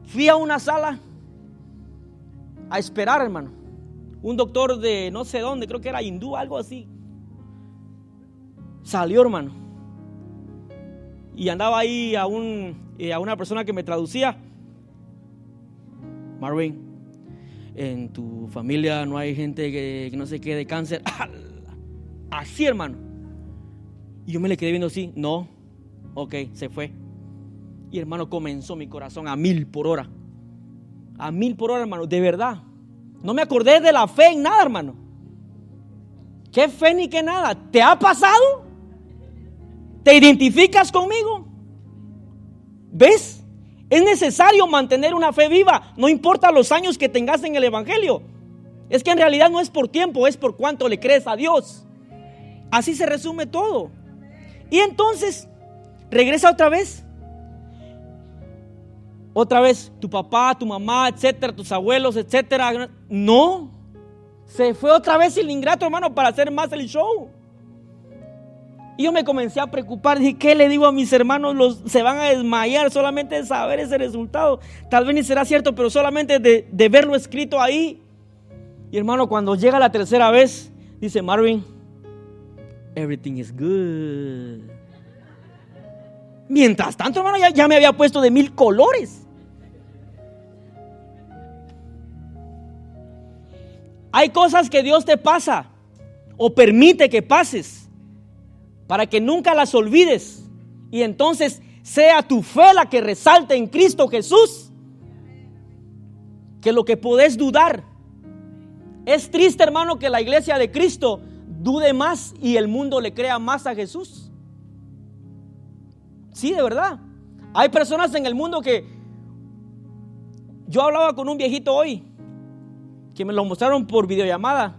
fui a una sala a esperar, hermano. Un doctor de no sé dónde, creo que era hindú, algo así. Salió, hermano. Y andaba ahí a una persona que me traducía. Marvin, en tu familia no hay gente que no sé qué de cáncer. Así, hermano. Y yo me le quedé viendo así. No, ok, se fue. Y hermano, comenzó mi corazón a 1000 por hora. A 1000 por hora, hermano, de verdad. No me acordé de la fe en nada, hermano. ¿Qué fe ni qué nada? ¿Te ha pasado? ¿Te identificas conmigo? ¿Ves? Es necesario mantener una fe viva, no importa los años que tengas en el evangelio. Es que en realidad no es por tiempo, es por cuánto le crees a Dios. Así se resume todo. Y entonces, regresa otra vez. Otra vez, tu papá, tu mamá, etcétera, tus abuelos, etcétera. No, se fue otra vez el ingrato, hermano, para hacer más el show. Y yo me comencé a preocupar. Dije, ¿qué le digo a mis hermanos? Se van a desmayar solamente de saber ese resultado. Tal vez ni será cierto, pero solamente de verlo escrito ahí. Y hermano, cuando llega la tercera vez, dice Marvin, everything is good. Mientras tanto, hermano, ya me había puesto de 1000 colores. Hay cosas que Dios te pasa o permite que pases para que nunca las olvides. Y entonces sea tu fe la que resalte en Cristo Jesús, que lo que podés dudar. Es triste, hermano, que la iglesia de Cristo dude más y el mundo le crea más a Jesús. Sí, de verdad. Hay personas en el mundo que... Yo hablaba con un viejito hoy, que me lo mostraron por videollamada.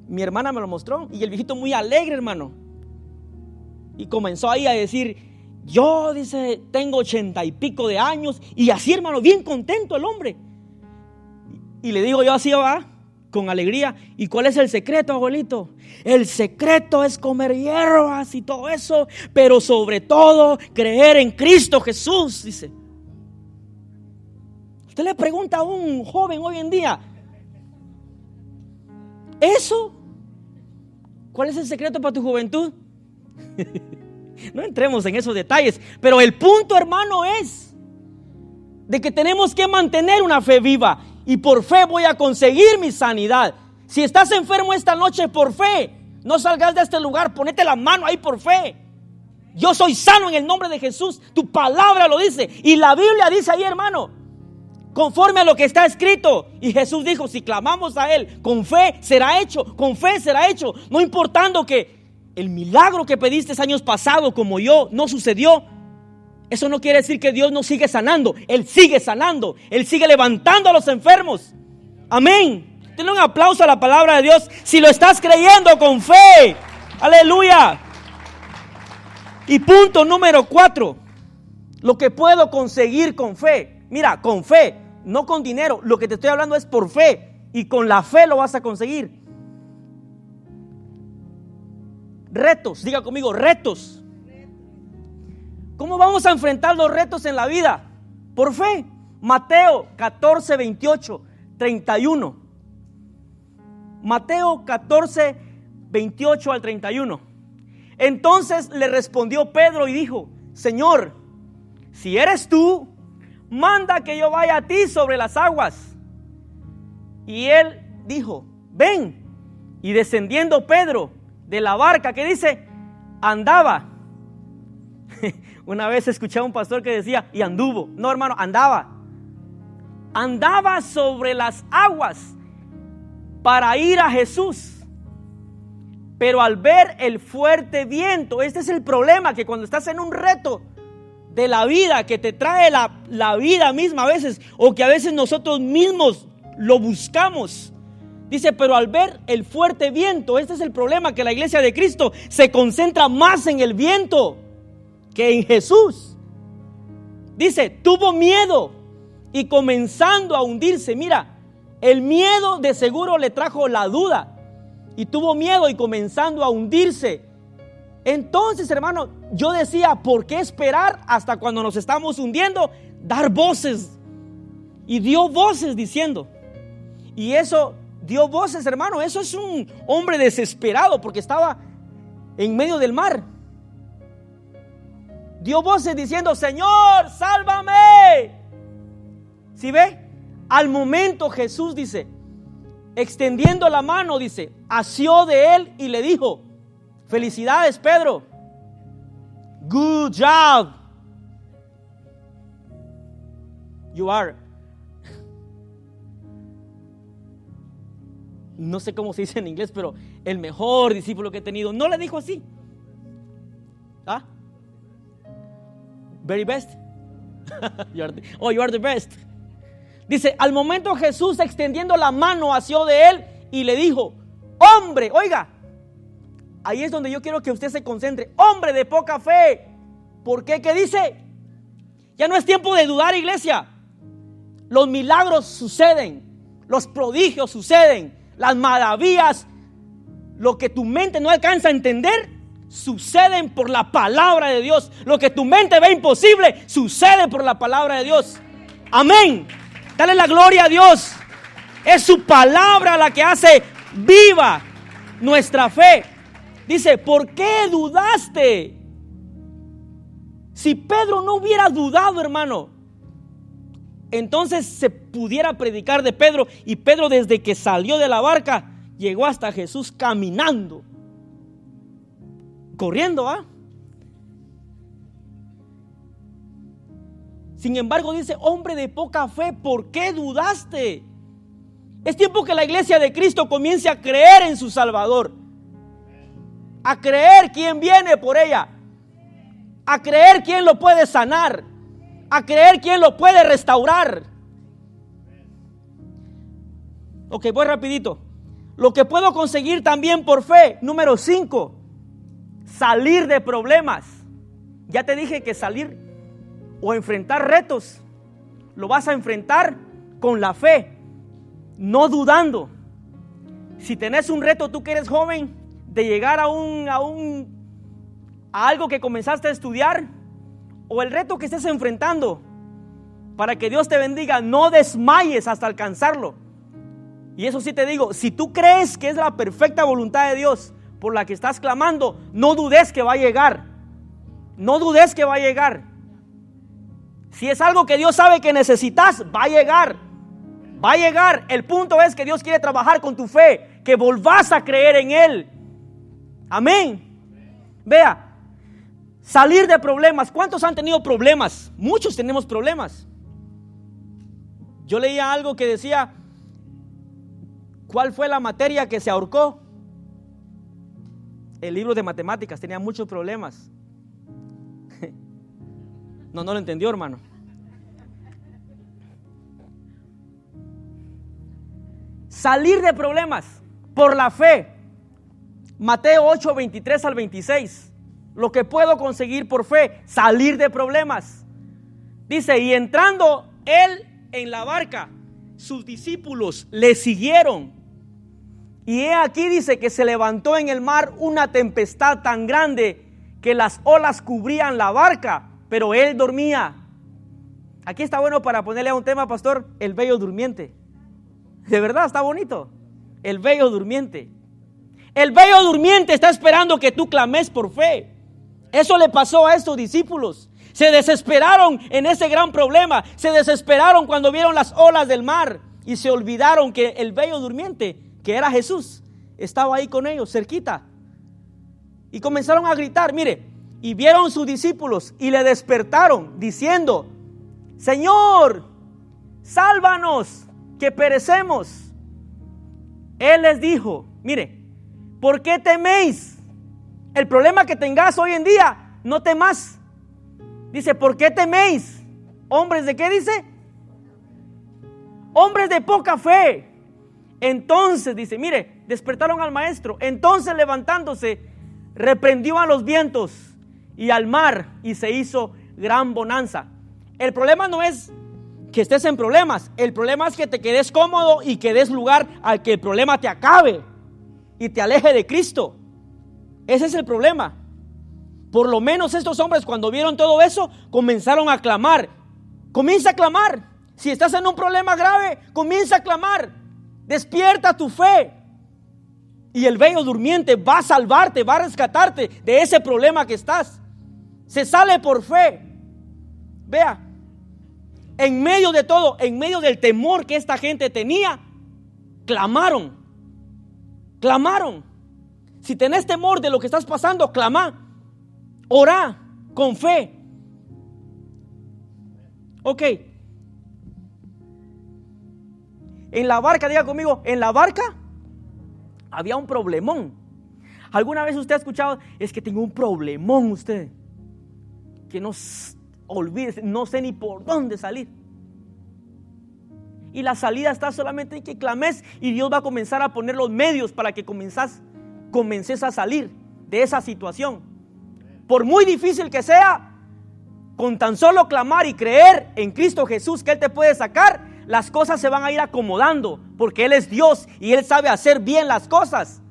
Mi hermana me lo mostró y el viejito muy alegre, hermano. Y comenzó ahí a decir, yo, dice, tengo 80 y pico de años. Y así, hermano, bien contento el hombre. Y le digo yo así, va, con alegría, ¿y cuál es el secreto, abuelito? El secreto es comer hierbas y todo eso, pero sobre todo creer en Cristo Jesús, dice. Usted le pregunta a un joven hoy en día, ¿eso? ¿Cuál es el secreto para tu juventud? No entremos en esos detalles, pero el punto, hermano, es de que tenemos que mantener una fe viva. Y por fe voy a conseguir mi sanidad. Si estás enfermo esta noche, por fe, no salgas de este lugar, ponete la mano ahí por fe. Yo soy sano en el nombre de Jesús. Tu palabra lo dice. Y la Biblia dice ahí, hermano, conforme a lo que está escrito. Y Jesús dijo, si clamamos a Él, con fe será hecho. Con fe será hecho. No importando que el milagro que pediste años pasados, como yo, no sucedió. Eso no quiere decir que Dios no sigue sanando. Él sigue sanando. Él sigue levantando a los enfermos. Amén. Denle un aplauso a la palabra de Dios si lo estás creyendo con fe. Aleluya. Y punto número 4. Lo que puedo conseguir con fe. Mira, con fe, no con dinero. Lo que te estoy hablando es por fe. Y con la fe lo vas a conseguir. Retos. Diga conmigo, retos. ¿Cómo vamos a enfrentar los retos en la vida? Por fe. Mateo 14, 28, 31. Mateo 14, 28 al 31. Entonces le respondió Pedro y dijo, Señor, si eres tú, manda que yo vaya a ti sobre las aguas. Y él dijo, ven. Y descendiendo Pedro de la barca, ¿qué dice? Andaba. Una vez escuché a un pastor que decía, y anduvo. No, hermano, andaba. Andaba sobre las aguas para ir a Jesús. Pero al ver el fuerte viento, este es el problema, que cuando estás en un reto de la vida, que te trae la vida misma a veces, o que a veces nosotros mismos lo buscamos. Dice, pero al ver el fuerte viento, este es el problema, que la iglesia de Cristo se concentra más en el viento que en Jesús. Dice, tuvo miedo y comenzando a hundirse. Mira, el miedo de seguro le trajo la duda y tuvo miedo y comenzando a hundirse. Entonces, hermano, yo decía, ¿por qué esperar hasta cuando nos estamos hundiendo? Dar voces. Y dio voces diciendo. Y eso dio voces, hermano. Eso es un hombre desesperado porque estaba en medio del mar. Dio voces diciendo, Señor, sálvame. ¿Sí ve? Al momento Jesús dice, extendiendo la mano, dice, asió de él y le dijo, felicidades, Pedro. Good job. You are. No sé cómo se dice en inglés, pero el mejor discípulo que he tenido. No le dijo así. ¿Ah? Very best. Oh, you are the best. Dice, al momento Jesús extendiendo la mano asió de él y le dijo, hombre, oiga, ahí es donde yo quiero que usted se concentre, hombre de poca fe. ¿Por qué? ¿Qué dice? Ya no es tiempo de dudar, iglesia. Los milagros suceden, los prodigios suceden, las maravillas, lo que tu mente no alcanza a entender, suceden por la palabra de Dios. Lo que tu mente ve imposible, sucede por la palabra de Dios. Amén. Dale la gloria a Dios. Es su palabra la que hace viva nuestra fe. Dice, ¿por qué dudaste? Si Pedro no hubiera dudado, hermano, entonces se pudiera predicar de Pedro. Y Pedro, desde que salió de la barca, llegó hasta Jesús caminando, corriendo, ¿ah? Sin embargo, dice, hombre de poca fe, ¿por qué dudaste? Es tiempo que la iglesia de Cristo comience a creer en su Salvador, a creer quién viene por ella, a creer quién lo puede sanar, a creer quién lo puede restaurar. Ok, voy rapidito. Lo que puedo conseguir también por fe. Número 5, salir de problemas. Ya te dije que salir o enfrentar retos lo vas a enfrentar con la fe, no dudando. Si tenés un reto, tú que eres joven, de llegar a algo que comenzaste a estudiar, o el reto que estés enfrentando, para que Dios te bendiga, no desmayes hasta alcanzarlo. Y eso sí te digo, si tú crees que es la perfecta voluntad de Dios por la que estás clamando, no dudes que va a llegar. No dudes que va a llegar. Si es algo que Dios sabe que necesitas, va a llegar. Va a llegar. El punto es que Dios quiere trabajar con tu fe, que volvás a creer en Él. Amén. Vea, salir de problemas. ¿Cuántos han tenido problemas? Muchos tenemos problemas. Yo leía algo que decía, ¿cuál fue la materia que se ahorcó? El libro de matemáticas tenía muchos problemas. No lo entendió, hermano. Salir de problemas por la fe. Mateo 8, 23 al 26. Lo que puedo conseguir por fe, salir de problemas. Dice, y entrando él en la barca, sus discípulos le siguieron. Y he aquí, dice, que se levantó en el mar una tempestad tan grande que las olas cubrían la barca, pero él dormía. Aquí está bueno para ponerle a un tema, pastor, el bello durmiente. De verdad está bonito. El bello durmiente. El bello durmiente está esperando que tú clames por fe. Eso le pasó a estos discípulos. Se desesperaron en ese gran problema. Se desesperaron cuando vieron las olas del mar y se olvidaron que el bello durmiente, que era Jesús, estaba ahí con ellos, cerquita. Y comenzaron a gritar, mire, y vieron sus discípulos y le despertaron diciendo, Señor, sálvanos, que perecemos. Él les dijo, mire, ¿por qué teméis? El problema que tengas hoy en día, no temas. Dice, ¿por qué teméis? ¿Hombres de qué dice? Hombres de poca fe. Entonces, dice, mire, despertaron al maestro. Entonces, levantándose, reprendió a los vientos y al mar, y se hizo gran bonanza. El problema no es que estés en problemas. El problema es que te quedes cómodo y que des lugar al que el problema te acabe y te aleje de Cristo. Ese es el problema. Por lo menos estos hombres, cuando vieron todo eso, comenzaron a clamar. Comienza a clamar. Si estás en un problema grave, comienza a clamar. Despierta tu fe. Y el bello durmiente va a salvarte, va a rescatarte de ese problema que estás. Se sale por fe. Vea, en medio de todo, en medio del temor que esta gente tenía, clamaron. Clamaron. Si tenés temor de lo que estás pasando, clama. Orá con fe. Ok. En la barca, diga conmigo, en la barca había un problemón. ¿Alguna vez usted ha escuchado? Es que tengo un problemón usted. Que no, olvídese, no sé ni por dónde salir. Y la salida está solamente en que clames y Dios va a comenzar a poner los medios para que comences a salir de esa situación. Por muy difícil que sea, con tan solo clamar y creer en Cristo Jesús que Él te puede sacar, las cosas se van a ir acomodando, porque Él es Dios y Él sabe hacer bien las cosas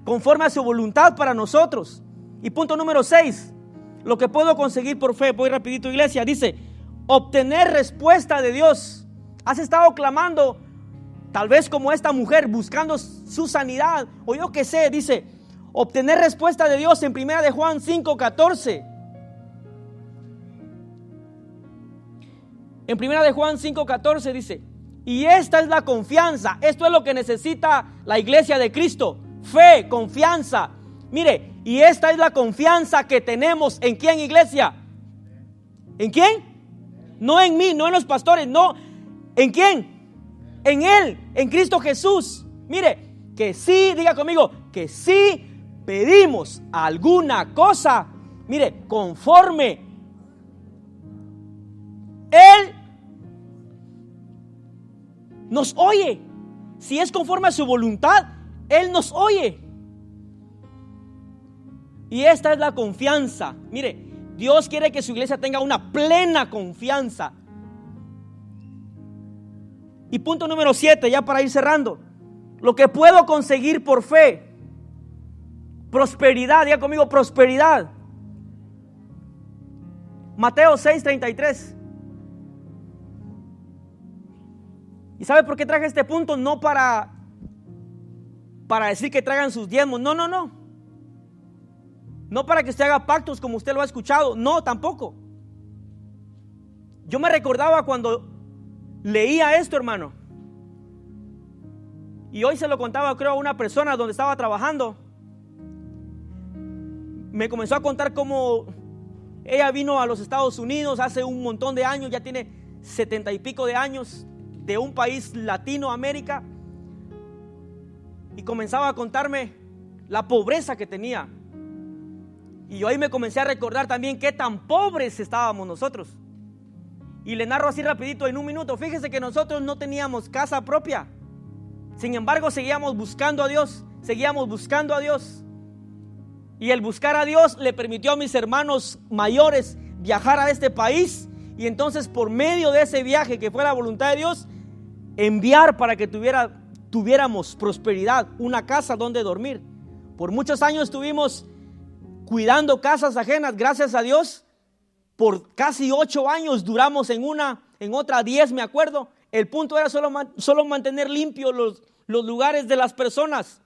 conforme a su voluntad para nosotros. Y punto número 6, lo que puedo conseguir por fe, voy rapidito, iglesia, dice, obtener respuesta de Dios. Has estado clamando, tal vez como esta mujer, buscando su sanidad, o yo qué sé, dice, obtener respuesta de Dios en 1 de Juan 5:14. En 1 de Juan 5:14 dice, y esta es la confianza, esto es lo que necesita la iglesia de Cristo, fe, confianza. Mire, y esta es la confianza que tenemos, ¿en quién, iglesia? ¿En quién? No en mí, no en los pastores, no. ¿En quién? En Él, en Cristo Jesús. Mire, que sí, diga conmigo, que sí pedimos alguna cosa, mire, conforme Él nos oye. Si es conforme a su voluntad, Él nos oye. Y esta es la confianza. Mire, Dios quiere que su iglesia tenga una plena confianza. Y punto número 7, ya para ir cerrando. Lo que puedo conseguir por fe. Prosperidad, diga conmigo, prosperidad. Mateo 6:33. ¿Y sabe por qué traje este punto? No para decir que traigan sus diezmos. No. No para que usted haga pactos como usted lo ha escuchado. No, tampoco. Yo me recordaba cuando leía esto, hermano. Y hoy se lo contaba, creo, a una persona donde estaba trabajando. Me comenzó a contar cómo ella vino a los Estados Unidos hace un montón de años, ya tiene 70 y pico de años, de un país Latinoamérica. Y comenzaba a contarme la pobreza que tenía. Y yo ahí me comencé a recordar también qué tan pobres estábamos nosotros. Y le narro así rapidito en un minuto. Fíjese que nosotros no teníamos casa propia. Sin embargo, seguíamos buscando a Dios. Y el buscar a Dios le permitió a mis hermanos mayores viajar a este país. Y entonces, por medio de ese viaje que fue la voluntad de Dios, enviar para que tuviéramos prosperidad, una casa donde dormir. Por muchos años estuvimos cuidando casas ajenas, gracias a Dios. Por casi 8 años duramos en una, en otra 10, me acuerdo. El punto era solo mantener limpios los lugares de las personas.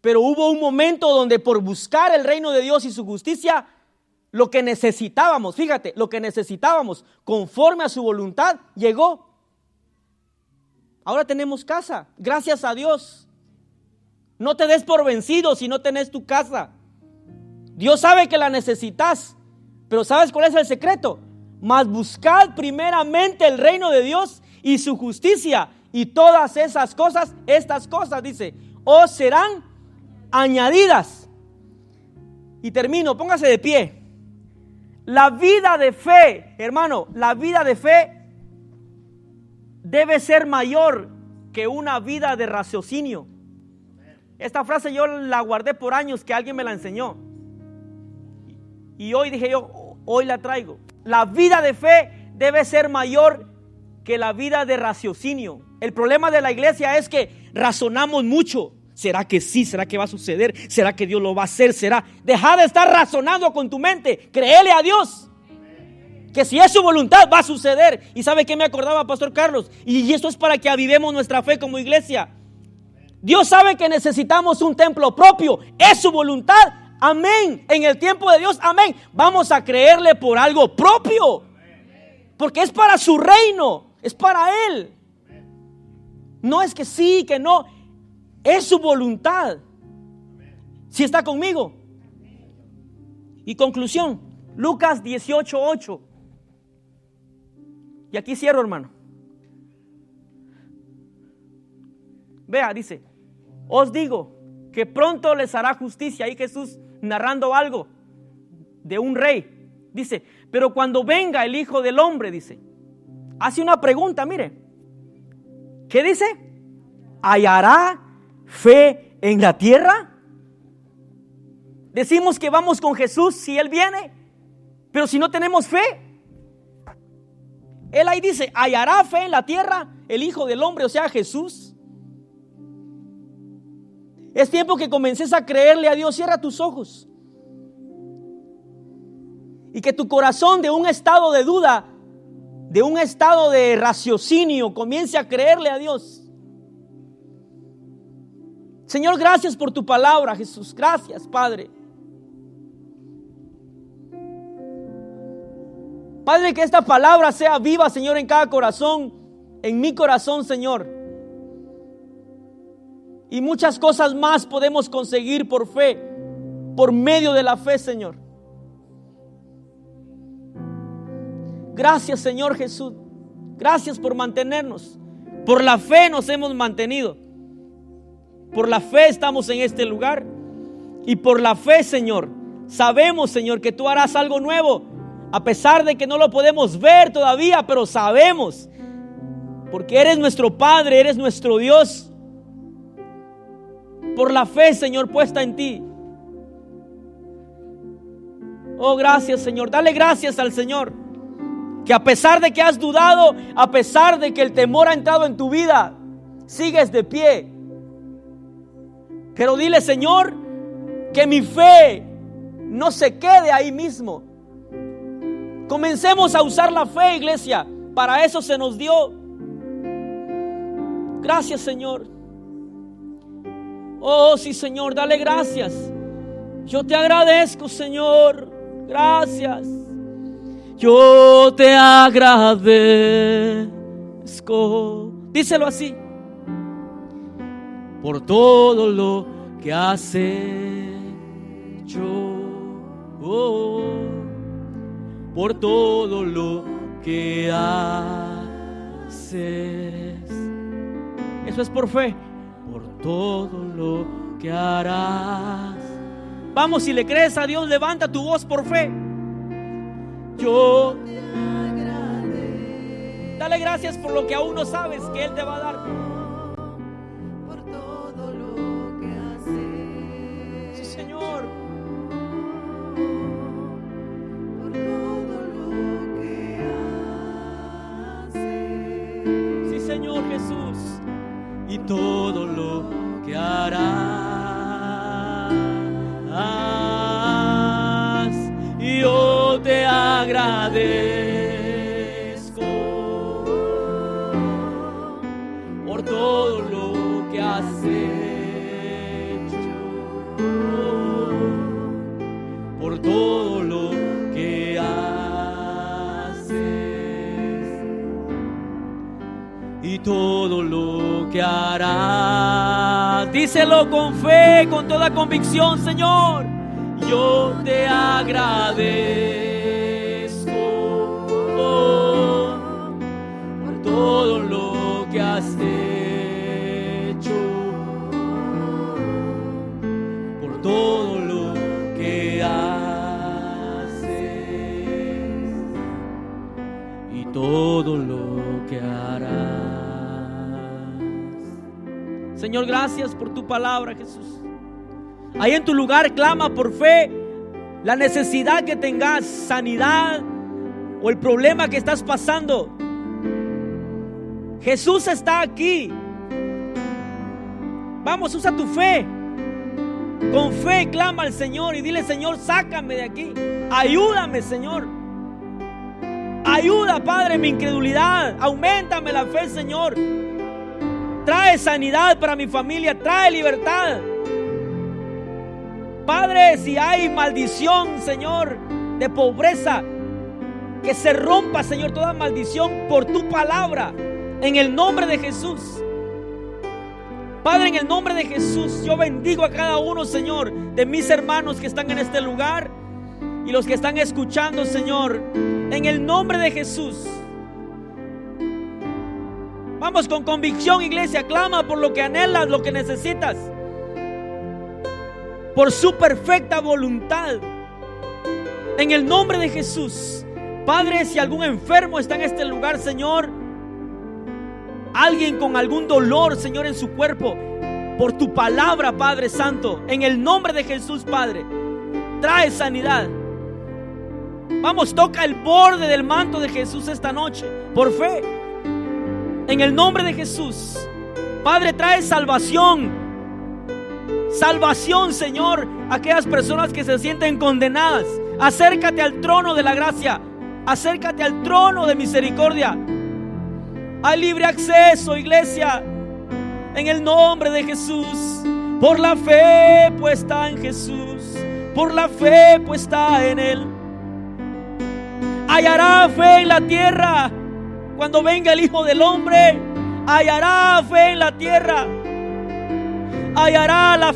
Pero hubo un momento donde por buscar el reino de Dios y su justicia, lo que necesitábamos, fíjate, lo que necesitábamos conforme a su voluntad llegó. Ahora tenemos casa, gracias a Dios. No te des por vencido si no tenés tu casa. Dios sabe que la necesitas, pero ¿sabes cuál es el secreto? Mas buscad primeramente el reino de Dios y su justicia, y todas esas cosas, estas cosas, dice, os serán añadidas. Y termino, póngase de pie. La vida de fe, hermano, la vida de fe debe ser mayor que una vida de raciocinio. Esta frase yo la guardé por años, que alguien me la enseñó. Y hoy dije yo, hoy la traigo. La vida de fe debe ser mayor que la vida de raciocinio. El problema de la iglesia es que razonamos mucho. ¿Será que sí? ¿Será que va a suceder? ¿Será que Dios lo va a hacer? ¿Será? Deja de estar razonando con tu mente. Créele a Dios. Que si es su voluntad va a suceder. ¿Y sabe qué me acordaba, Pastor Carlos? Y esto es para que avivemos nuestra fe como iglesia. Dios sabe que necesitamos un templo propio. Es su voluntad. Amén. En el tiempo de Dios, amén. Vamos a creerle por algo propio. Porque es para su reino. Es para Él. No es que sí, que no. Es su voluntad. ¿Sí está conmigo? Y conclusión, Lucas 18:8. Y aquí cierro, hermano. Vea, dice, os digo que pronto les hará justicia. Ahí Jesús narrando algo de un rey. Dice, Pero cuando venga el Hijo del Hombre, dice, hace una pregunta, mire. ¿Qué dice? ¿Hallará fe en la tierra? Decimos que vamos con Jesús si Él viene, pero si no tenemos fe, Él ahí dice, ¿hallará fe en la tierra el Hijo del Hombre, o sea, Jesús? Es tiempo que comences a creerle a Dios. Cierra tus ojos y que tu corazón, de un estado de duda, de un estado de raciocinio, comience a creerle a Dios. Señor, gracias por tu palabra, Jesús. Gracias, Padre. Padre, que esta palabra sea viva, Señor, en cada corazón, en mi corazón, Señor. Y muchas cosas más podemos conseguir por fe, por medio de la fe, Señor. Gracias, Señor Jesús. Gracias por mantenernos. Por la fe nos hemos mantenido. Por la fe estamos en este lugar. Y por la fe, Señor, sabemos, Señor, que tú harás algo nuevo. A pesar de que no lo podemos ver todavía, pero sabemos. Porque eres nuestro Padre, eres nuestro Dios. Por la fe, Señor, puesta en ti. Oh, gracias, Señor. Dale gracias al Señor. Que a pesar de que has dudado, a pesar de que el temor ha entrado en tu vida, sigues de pie. Pero dile, Señor, que mi fe no se quede ahí mismo. Comencemos a usar la fe, iglesia. Para eso se nos dio. Gracias, Señor. Oh, sí, Señor, dale gracias. Yo te agradezco, Señor. Gracias. Yo te agradezco. Díselo así. Por todo lo que has hecho. Por todo lo que haces. Eso es por fe. Por todo lo que harás. Vamos, si le crees a Dios, levanta tu voz por fe. Yo te agradezco. Dale gracias por lo que aún no sabes que Él te va a dar. Por todo lo que haces. Sí, Señor. Por todo lo que haces. Sí, Señor Jesús. Y todo lo que harás. Yo te agradezco por todo lo que has hecho, por todo lo que haces y todo lo que harás. Díselo con fe, con toda convicción, Señor. Yo te agradezco por todo lo que has hecho, por todo lo que haces y todo lo que harás. Señor, gracias por tu palabra, Jesús. Ahí en tu lugar clama por fe la necesidad que tengas, sanidad o el problema que estás pasando. Jesús está aquí. Vamos, usa tu fe. Con fe clama al Señor y dile: Señor, sácame de aquí. Ayúdame, Señor. Ayuda, Padre, mi incredulidad. Auméntame la fe, Señor. Trae sanidad para mi familia. Trae libertad. Padre, si hay maldición, Señor, de pobreza, que se rompa, Señor, toda maldición por tu palabra, en el nombre de Jesús. Padre, en el nombre de Jesús, yo bendigo a cada uno, Señor, de mis hermanos que están en este lugar y los que están escuchando, Señor, en el nombre de Jesús. Vamos con convicción, iglesia, clama por lo que anhelas, lo que necesitas, por su perfecta voluntad. En el nombre de Jesús, Padre, si algún enfermo está en este lugar, Señor, alguien con algún dolor, Señor, en su cuerpo, por tu palabra, Padre Santo, en el nombre de Jesús, Padre, trae sanidad. Vamos, toca el borde del manto de Jesús esta noche, por fe, en el nombre de Jesús. Padre, trae salvación. Salvación, Señor, a aquellas personas que se sienten condenadas. Acércate al trono de la gracia. Acércate al trono de misericordia. Hay libre acceso, iglesia, en el nombre de Jesús. Por la fe puesta en Jesús, por la fe puesta en Él. Hallará fe en la tierra cuando venga el Hijo del Hombre. Hallará fe en la tierra. Hallará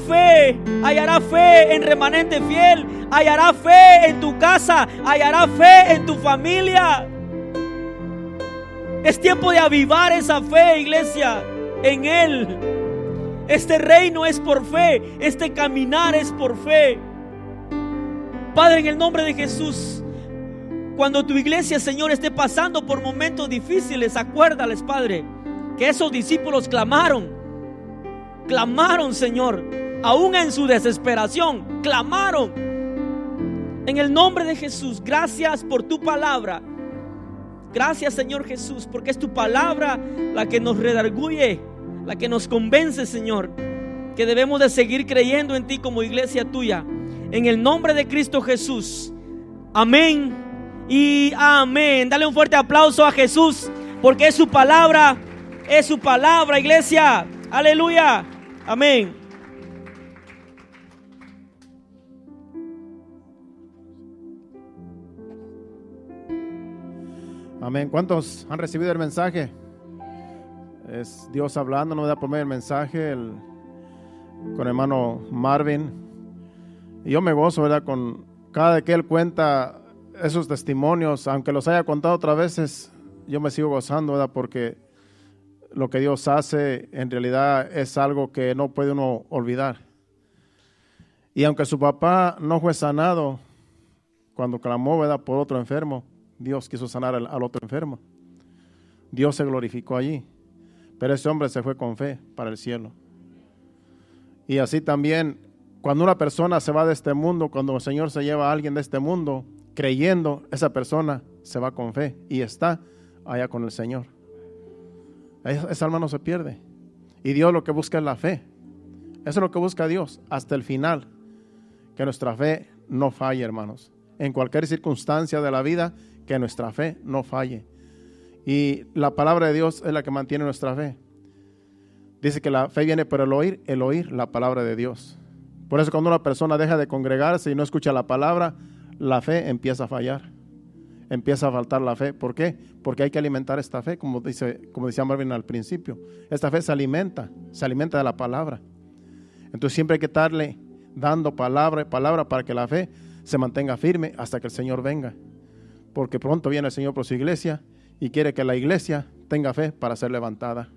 fe en remanente fiel. Hallará fe en tu casa. Hallará fe en tu familia. Es tiempo de avivar esa fe, iglesia, en Él. Este reino es por fe. Este caminar es por fe. Padre, en el nombre de Jesús, cuando tu iglesia, Señor, esté pasando por momentos difíciles, acuérdales, Padre, que esos discípulos clamaron, Señor, aún en su desesperación, clamaron. En el nombre de Jesús, gracias por tu palabra. Gracias, Señor Jesús, porque es tu palabra la que nos redarguye, la que nos convence, Señor, que debemos de seguir creyendo en ti como iglesia tuya. En el nombre de Cristo Jesús. Amén y amén. Dale un fuerte aplauso a Jesús, porque es su palabra, iglesia. Aleluya. Amén. Amén. ¿Cuántos han recibido el mensaje? Es Dios hablando, no da por medio del mensaje con el hermano Marvin. Y yo me gozo, ¿verdad? Con cada vez que él cuenta esos testimonios, aunque los haya contado otras veces, yo me sigo gozando, ¿verdad? Porque lo que Dios hace en realidad es algo que no puede uno olvidar. Y aunque su papá no fue sanado cuando clamó, ¿verdad?, por otro enfermo, Dios quiso sanar al otro enfermo. Dios se glorificó allí. Pero ese hombre se fue con fe para el cielo. Y así también, cuando una persona se va de este mundo, cuando el Señor se lleva a alguien de este mundo, creyendo, esa persona se va con fe y está allá con el Señor. Esa alma no se pierde. Y Dios lo que busca es la fe. Eso es lo que busca Dios hasta el final. Que nuestra fe no falle, hermanos. En cualquier circunstancia de la vida, que nuestra fe no falle. Y la palabra de Dios es la que mantiene nuestra fe. Dice que la fe viene por el oír la palabra de Dios. Por eso cuando una persona deja de congregarse y no escucha la palabra, la fe empieza a fallar. Empieza a faltar la fe. ¿Por qué? Porque hay que alimentar esta fe, como decía Marvin al principio. Esta fe se alimenta de la palabra. Entonces siempre hay que estarle dando palabra para que la fe se mantenga firme hasta que el Señor venga. Porque pronto viene el Señor por su iglesia y quiere que la iglesia tenga fe para ser levantada.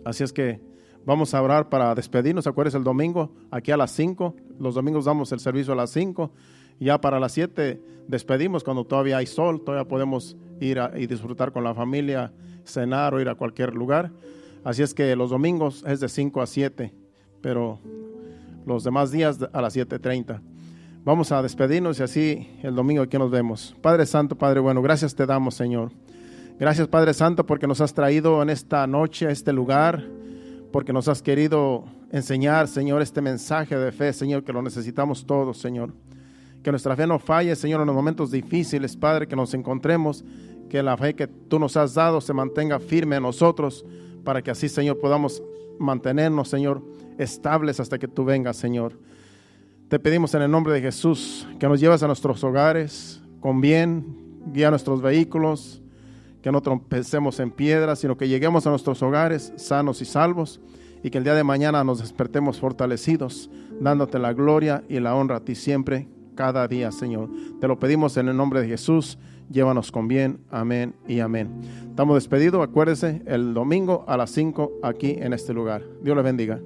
Así es que vamos a orar para despedirnos. Acuérdense, el domingo aquí a las 5. Los domingos damos el servicio a las 5. Ya para las 7 despedimos cuando todavía hay sol. Todavía podemos ir y disfrutar con la familia, cenar o ir a cualquier lugar. Así es que los domingos es de 5 a 7. Pero los demás días a las 7:30. Vamos a despedirnos y así el domingo aquí nos vemos. Padre Santo, Padre bueno, gracias te damos, Señor. Gracias, Padre Santo, porque nos has traído en esta noche a este lugar, porque nos has querido enseñar, Señor, este mensaje de fe, Señor, que lo necesitamos todos, Señor. Que nuestra fe no falle, Señor, en los momentos difíciles, Padre, que nos encontremos, que la fe que tú nos has dado se mantenga firme en nosotros, para que así, Señor, podamos mantenernos, Señor, estables hasta que tú vengas, Señor. Te pedimos en el nombre de Jesús que nos lleves a nuestros hogares con bien, guía nuestros vehículos, que no trompecemos en piedras, sino que lleguemos a nuestros hogares sanos y salvos y que el día de mañana nos despertemos fortalecidos, dándote la gloria y la honra a ti siempre, cada día, Señor. Te lo pedimos en el nombre de Jesús. Llévanos con bien. Amén y amén. Estamos despedidos. Acuérdese, el domingo a las 5 aquí en este lugar. Dios les bendiga.